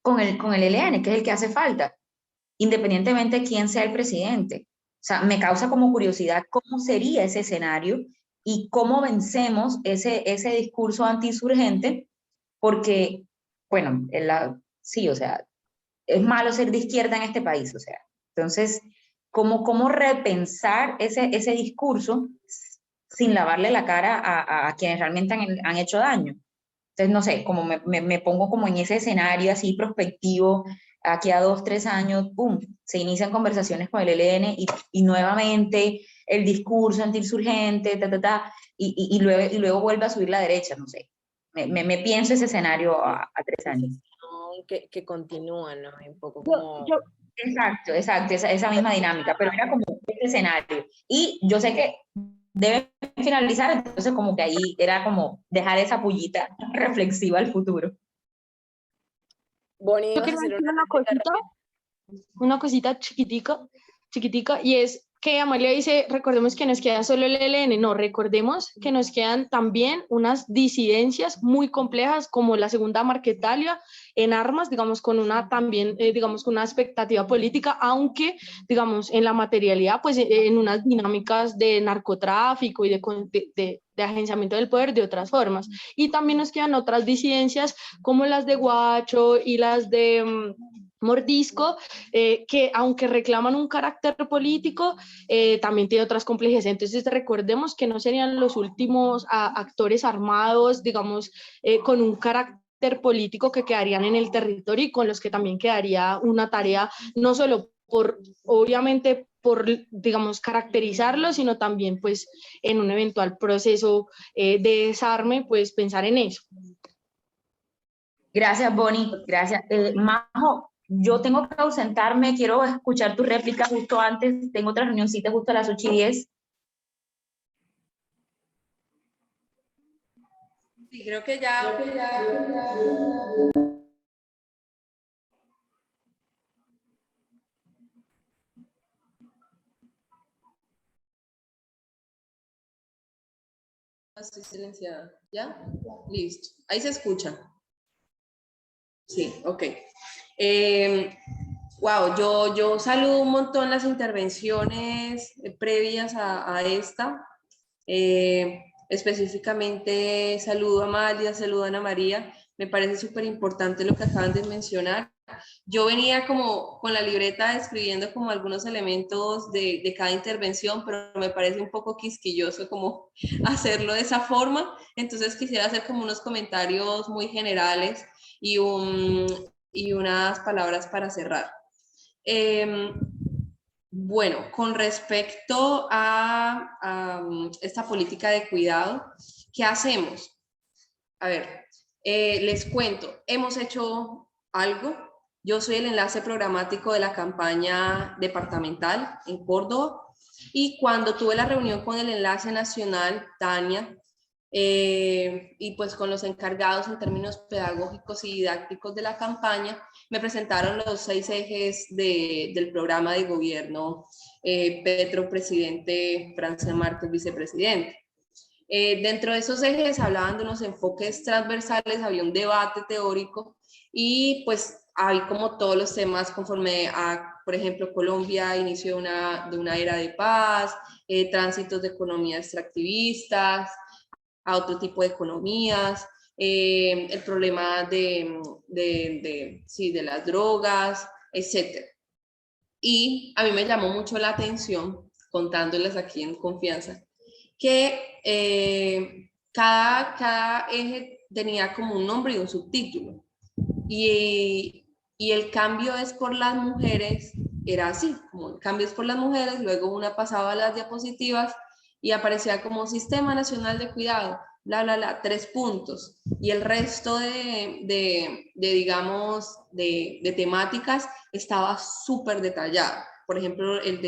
con el ELN, que es el que hace falta, independientemente de quién sea el presidente. O sea, me causa como curiosidad cómo sería ese escenario y cómo vencemos ese discurso antiinsurgente, porque, bueno, sí, o sea, es malo ser de izquierda en este país, o sea, entonces, ¿cómo repensar ese discurso sin lavarle la cara a quienes realmente han hecho daño? Entonces, no sé, como me pongo como en ese escenario así prospectivo, aquí a 2, 3 años, ¡pum!, se inician conversaciones con el ELN y nuevamente el discurso antiinsurgente, y luego vuelve a subir la derecha, no sé. Me pienso ese escenario a 3 años. Que continúa, ¿no? Un poco como... Exacto, esa misma dinámica, pero era como ese escenario. Y yo sé que deben finalizar, entonces como que ahí era como dejar esa pullita reflexiva al futuro. Bonnie, Yo ¿vas a quería hacer decir una cosita chiquitica, y es que Amalia dice, recordemos que nos queda solo el ELN, no, recordemos que nos quedan también unas disidencias muy complejas como la segunda Marquetalia en armas, digamos, con una también, digamos, con una expectativa política, aunque, digamos, en la materialidad, pues en unas dinámicas de narcotráfico y de agenciamiento del poder de otras formas. Y también nos quedan otras disidencias como las de Guacho y las de Mordisco, que aunque reclaman un carácter político, también tiene otras complejidades. Entonces recordemos que no serían los últimos actores armados, digamos, con un carácter político que quedarían en el territorio y con los que también quedaría una tarea, no solo obviamente por, digamos, caracterizarlo, sino también pues en un eventual proceso de desarme, pues pensar en eso. Gracias, Bonnie, gracias. Majo, yo tengo que ausentarme, quiero escuchar tu réplica justo antes, tengo otra reunioncita justo a las 8:10. Sí, creo que ya. Estoy silenciada. ¿Ya? Listo. Ahí se escucha. Sí, ok. Wow, yo saludo un montón las intervenciones previas a esta. Específicamente saludo a Amalia, saludo a Ana María, Me parece súper importante lo que acaban de mencionar. Yo venía como con la libreta escribiendo como algunos elementos de cada intervención, pero me parece un poco quisquilloso como hacerlo de esa forma. Entonces quisiera hacer como unos comentarios muy generales y unas palabras para cerrar. Bueno, con respecto a esta política de cuidado, ¿qué hacemos? A ver, les cuento, hemos hecho algo. Yo soy el enlace programático de la campaña departamental en Córdoba, y cuando tuve la reunión con el enlace nacional, Tania, y pues con los encargados en términos pedagógicos y didácticos de la campaña, me presentaron los 6 ejes del programa de gobierno, Petro presidente, Francia Márquez vicepresidente. Dentro de esos ejes hablaban de unos enfoques transversales, había un debate teórico y pues hay como todos los temas conforme a, por ejemplo, Colombia, inicio de una era de paz, tránsitos de economías extractivistas a otro tipo de economías, el problema de las drogas, etc. Y a mí me llamó mucho la atención, contándoles aquí en confianza, que cada eje tenía como un nombre y un subtítulo. Y el cambio es por las mujeres, era así, como el cambio es por las mujeres, luego una pasaba a las diapositivas y aparecía como Sistema Nacional de Cuidado, bla, bla, bla, 3 puntos. Y el resto digamos, de temáticas estaba súper detallado. Por ejemplo, el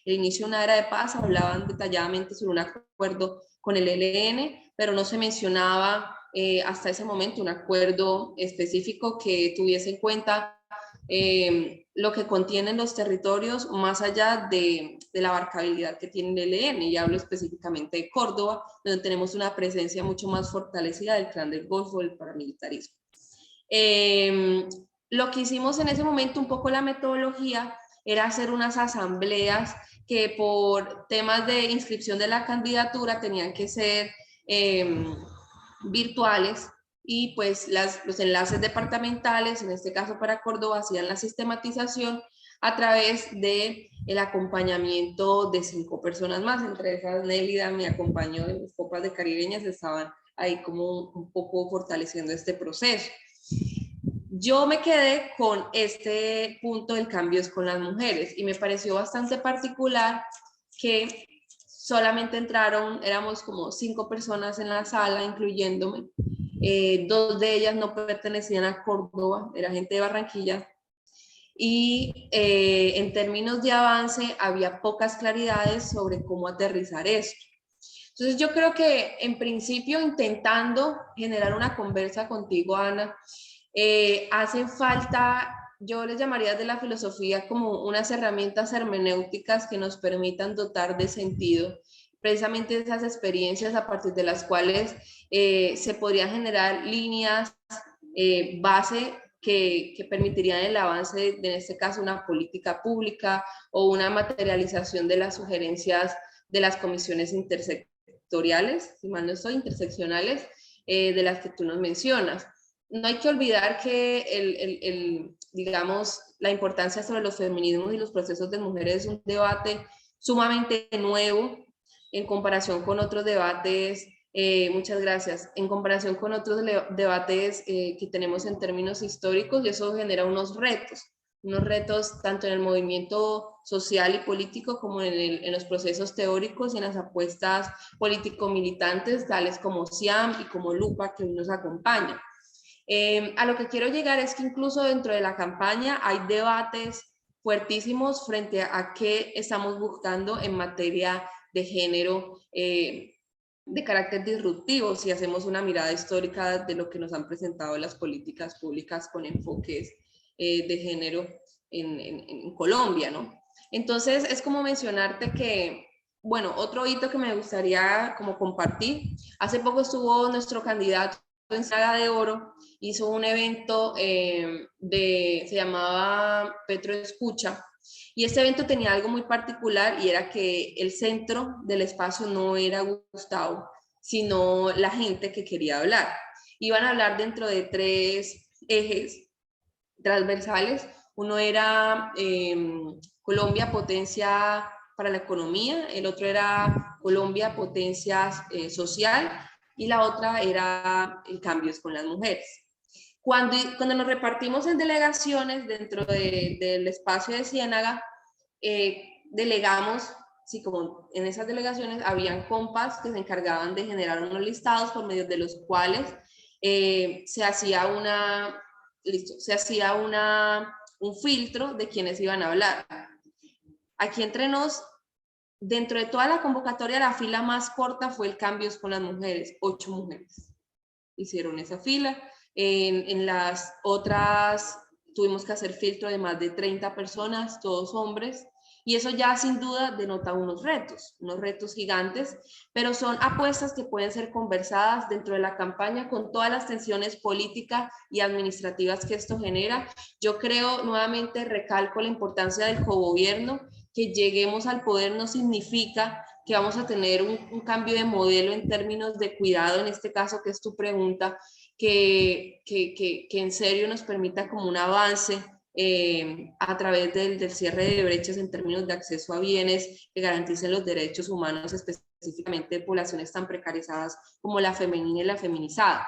inicio de una era de paz, hablaban detalladamente sobre un acuerdo con el ELN, pero no se mencionaba hasta ese momento un acuerdo específico que tuviese en cuenta lo que contienen los territorios más allá de la abarcabilidad que tiene el ELN, y hablo específicamente de Córdoba, donde tenemos una presencia mucho más fortalecida del Clan del Golfo, del paramilitarismo. Lo que hicimos en ese momento, un poco la metodología, era hacer unas asambleas que por temas de inscripción de la candidatura tenían que ser virtuales, y pues los enlaces departamentales, en este caso para Córdoba, hacían la sistematización a través del acompañamiento de 5 personas más, entre esas Nélida me acompañó, en las copas de caribeñas estaban ahí como un poco fortaleciendo este proceso. Yo me quedé con este punto del cambio es con las mujeres, y me pareció bastante particular que solamente entraron, éramos como 5 personas en la sala, incluyéndome. 2 de ellas no pertenecían a Córdoba, era gente de Barranquilla. Y en términos de avance había pocas claridades sobre cómo aterrizar esto. Entonces yo creo que en principio, intentando generar una conversa contigo, Ana, hacen falta, yo les llamaría de la filosofía como unas herramientas hermenéuticas que nos permitan dotar de sentido precisamente esas experiencias a partir de las cuales se podrían generar líneas base que permitirían el avance de, en este caso, una política pública o una materialización de las sugerencias de las comisiones intersectoriales, si mal no estoy, interseccionales, de las que tú nos mencionas. No hay que olvidar que digamos, la importancia sobre los feminismos y los procesos de mujeres es un debate sumamente nuevo en comparación con otros debates, muchas gracias, en comparación con otros debates que tenemos en términos históricos, y eso genera unos retos tanto en el movimiento social y político como en los procesos teóricos y en las apuestas político-militantes, tales como SIAM y como Lupa, que hoy nos acompaña. A lo que quiero llegar es que incluso dentro de la campaña hay debates fuertísimos frente a qué estamos buscando en materia de género, de carácter disruptivo, si hacemos una mirada histórica de lo que nos han presentado las políticas públicas con enfoques de género en Colombia, ¿no? Entonces es como mencionarte que, bueno, otro hito que me gustaría como compartir, hace poco estuvo nuestro candidato en Saga de Oro, hizo un evento se llamaba Petro Escucha, y este evento tenía algo muy particular, y era que el centro del espacio no era Gustavo, sino la gente que quería hablar. iban a hablar dentro de 3 ejes transversales. Uno era Colombia, potencia para la economía, el otro era Colombia, potencia social, y la otra era cambios con las mujeres. Cuando nos repartimos en delegaciones dentro del espacio de Ciénaga, delegamos, sí, como en esas delegaciones habían compas que se encargaban de generar unos listados por medio de los cuales se hacía un filtro de quienes iban a hablar. Aquí entre nos, dentro de toda la convocatoria, la fila más corta fue el Cambios con las Mujeres. 8 mujeres hicieron esa fila. En las otras tuvimos que hacer filtro de más de 30 personas, todos hombres, y eso ya sin duda denota unos retos gigantes, pero son apuestas que pueden ser conversadas dentro de la campaña con todas las tensiones políticas y administrativas que esto genera. Yo creo, nuevamente recalco la importancia del cogobierno. Que lleguemos al poder no significa que vamos a tener un cambio de modelo en términos de cuidado, en este caso que es tu pregunta, que en serio nos permita como un avance a través del cierre de brechas en términos de acceso a bienes que garanticen los derechos humanos, específicamente de poblaciones tan precarizadas como la femenina y la feminizada.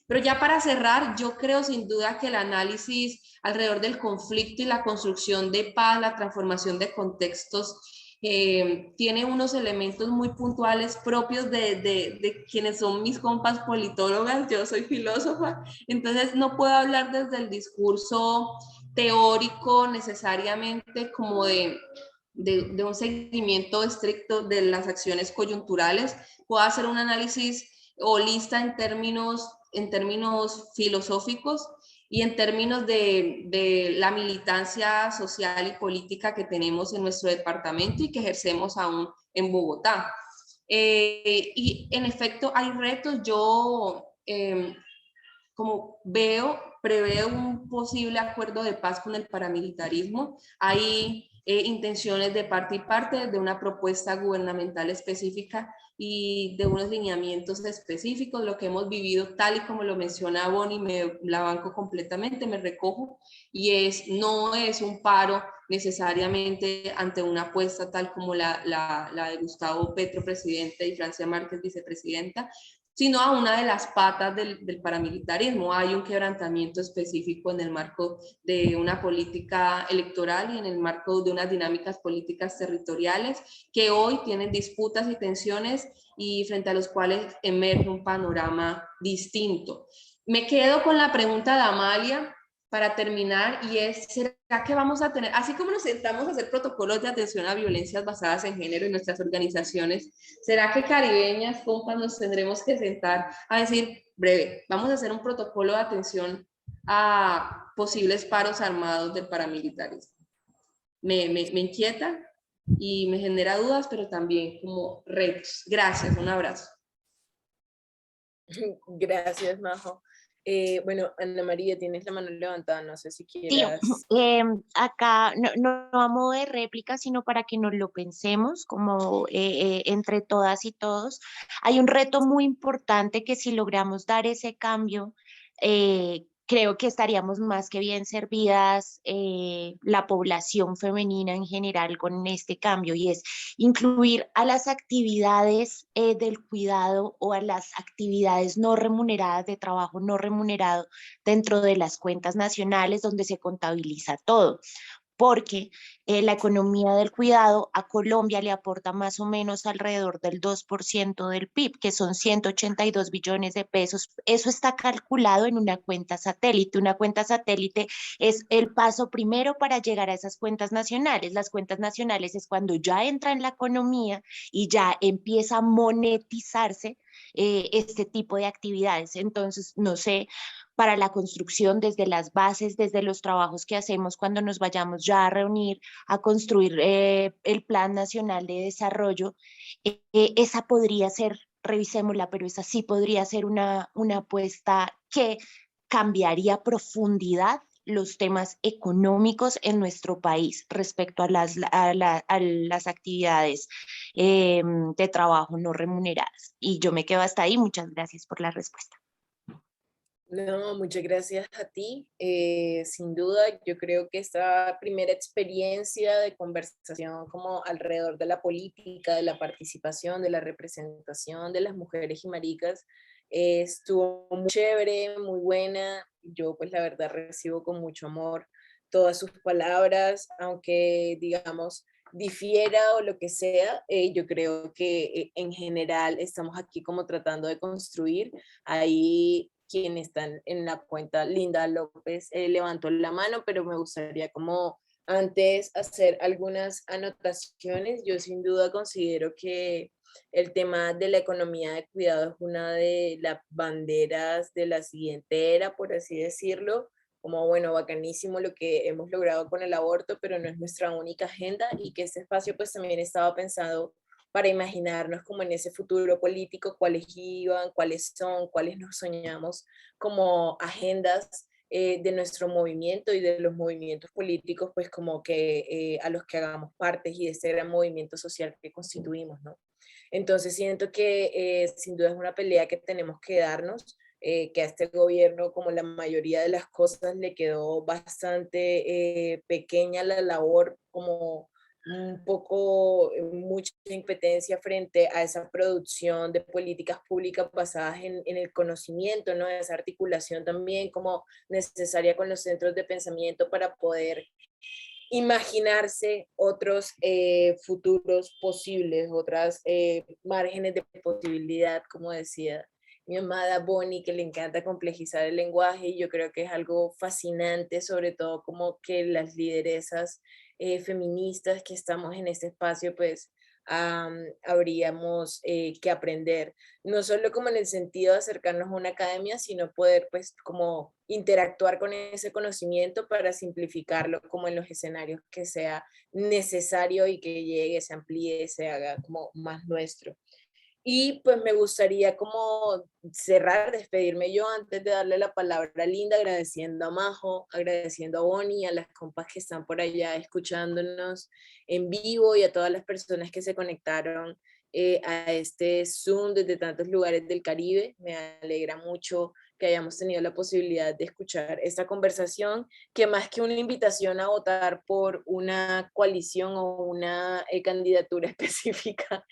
Pero ya para cerrar, yo creo sin duda que el análisis alrededor del conflicto y la construcción de paz, la transformación de contextos, tiene unos elementos muy puntuales propios de quienes son mis compas politólogas. Yo soy filósofa, entonces no puedo hablar desde el discurso teórico necesariamente como de un seguimiento estricto de las acciones coyunturales. Puedo hacer un análisis holista en términos filosóficos y en términos de la militancia social y política que tenemos en nuestro departamento y que ejercemos aún en Bogotá. Y en efecto hay retos. Yo como preveo un posible acuerdo de paz con el paramilitarismo. Hay intenciones de parte y parte de una propuesta gubernamental específica y de unos lineamientos específicos. Lo que hemos vivido, tal y como lo menciona Bonnie, la banco completamente, me recojo, y no es un paro necesariamente ante una apuesta tal como la de Gustavo Petro, presidente, y Francia Márquez, vicepresidenta, sino a una de las patas del paramilitarismo. Hay un quebrantamiento específico en el marco de una política electoral y en el marco de unas dinámicas políticas territoriales que hoy tienen disputas y tensiones y frente a los cuales emerge un panorama distinto. Me quedo con la pregunta de Amalia para terminar, y es, ¿será que vamos a tener, así como nos sentamos a hacer protocolos de atención a violencias basadas en género en nuestras organizaciones, será que caribeñas, compas, nos tendremos que sentar a decir, breve, vamos a hacer un protocolo de atención a posibles paros armados del paramilitarismo? Me inquieta y me genera dudas, pero también como retos. Gracias, un abrazo. Gracias, Majo. Bueno, Ana María, tienes la mano levantada, no sé si Sí, quieras. acá no a modo de réplica, sino para que nos lo pensemos como entre todas y todos. Hay un reto muy importante que si logramos dar ese cambio, creo que estaríamos más que bien servidas la población femenina en general con este cambio, y es incluir a las actividades del cuidado o a las actividades no remuneradas de trabajo no remunerado dentro de las cuentas nacionales donde se contabiliza todo, porque la economía del cuidado a Colombia le aporta más o menos alrededor del 2% del PIB, que son 182 billones de pesos. Eso está calculado en una cuenta satélite. Una cuenta satélite es el paso primero para llegar a esas cuentas nacionales. Las cuentas nacionales es cuando ya entra en la economía y ya empieza a monetizarse este tipo de actividades. Entonces, no sé, para la construcción desde las bases, desde los trabajos que hacemos cuando nos vayamos ya a reunir, a construir el Plan Nacional de Desarrollo, esa podría ser, revisémosla, pero esa sí podría ser una apuesta que cambiaría a profundidad los temas económicos en nuestro país respecto a las actividades de trabajo no remuneradas. Y yo me quedo hasta ahí. Muchas gracias por la respuesta. No, muchas gracias a ti. Sin duda, yo creo que esta primera experiencia de conversación como alrededor de la política, de la participación, de la representación de las mujeres y maricas, estuvo muy chévere, muy buena. Yo pues la verdad recibo con mucho amor todas sus palabras, aunque digamos difiera o lo que sea, yo creo que en general estamos aquí como tratando de construir. Ahí quienes están en la cuenta, Linda López levantó la mano, pero me gustaría como antes hacer algunas anotaciones. Yo sin duda considero que el tema de la economía de cuidado es una de las banderas de la siguiente era, por así decirlo, como bueno, bacanísimo lo que hemos logrado con el aborto, pero no es nuestra única agenda y que este espacio pues también estaba pensado para imaginarnos como en ese futuro político, cuáles iban, cuáles son, cuáles nos soñamos como agendas de nuestro movimiento y de los movimientos políticos, pues como que a los que hagamos parte y de ese gran movimiento social que constituimos, ¿no? Entonces siento que sin duda es una pelea que tenemos que darnos, que a este gobierno, como la mayoría de las cosas, le quedó bastante pequeña la labor, como un poco, mucha impetencia frente a esa producción de políticas públicas basadas en el conocimiento, ¿no? Esa articulación también como necesaria con los centros de pensamiento para poder imaginarse otros futuros posibles, otras márgenes de posibilidad, como decía mi amada Bonnie, que le encanta complejizar el lenguaje, y yo creo que es algo fascinante, sobre todo como que las lideresas feministas que estamos en este espacio, pues habríamos que aprender, no solo como en el sentido de acercarnos a una academia, sino poder pues como interactuar con ese conocimiento para simplificarlo como en los escenarios que sea necesario y que llegue, se amplíe, se haga como más nuestro. Y pues me gustaría como cerrar, despedirme yo antes de darle la palabra a Linda, agradeciendo a Majo, agradeciendo a Bonnie, a las compas que están por allá escuchándonos en vivo y a todas las personas que se conectaron a este Zoom desde tantos lugares del Caribe. Me alegra mucho que hayamos tenido la posibilidad de escuchar esta conversación, que más que una invitación a votar por una coalición o una candidatura específica,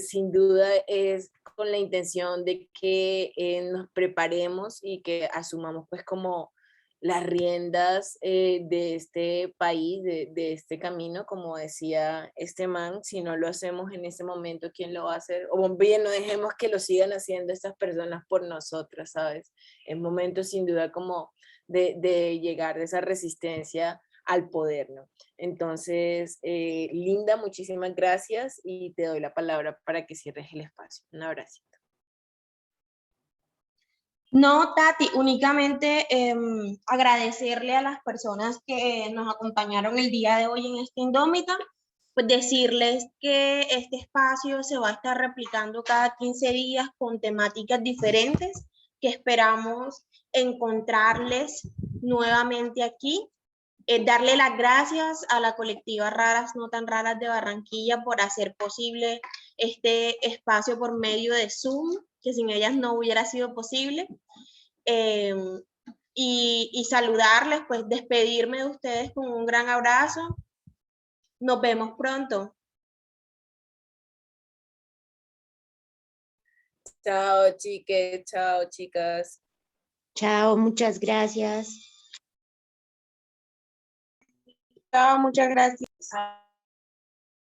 sin duda es con la intención de que nos preparemos y que asumamos pues como las riendas de este país, de este camino, como decía este man. Si no lo hacemos en ese momento, ¿quién lo va a hacer? O bien, no dejemos que lo sigan haciendo estas personas por nosotras, ¿sabes? Es momento sin duda como de llegar de esa resistencia al poder, ¿no? Entonces, Linda, muchísimas gracias y te doy la palabra para que cierres el espacio. Un abrazo. No, Tati, únicamente agradecerle a las personas que nos acompañaron el día de hoy en esta Indómita, pues decirles que este espacio se va a estar replicando cada 15 días con temáticas diferentes, que esperamos encontrarles nuevamente aquí. Darle las gracias a la colectiva Raras No Tan Raras de Barranquilla por hacer posible este espacio por medio de Zoom, que sin ellas no hubiera sido posible. Y saludarles, pues despedirme de ustedes con un gran abrazo. Nos vemos pronto. Chao, chiques, chao, chicas. Chao, muchas gracias. Chao, muchas gracias.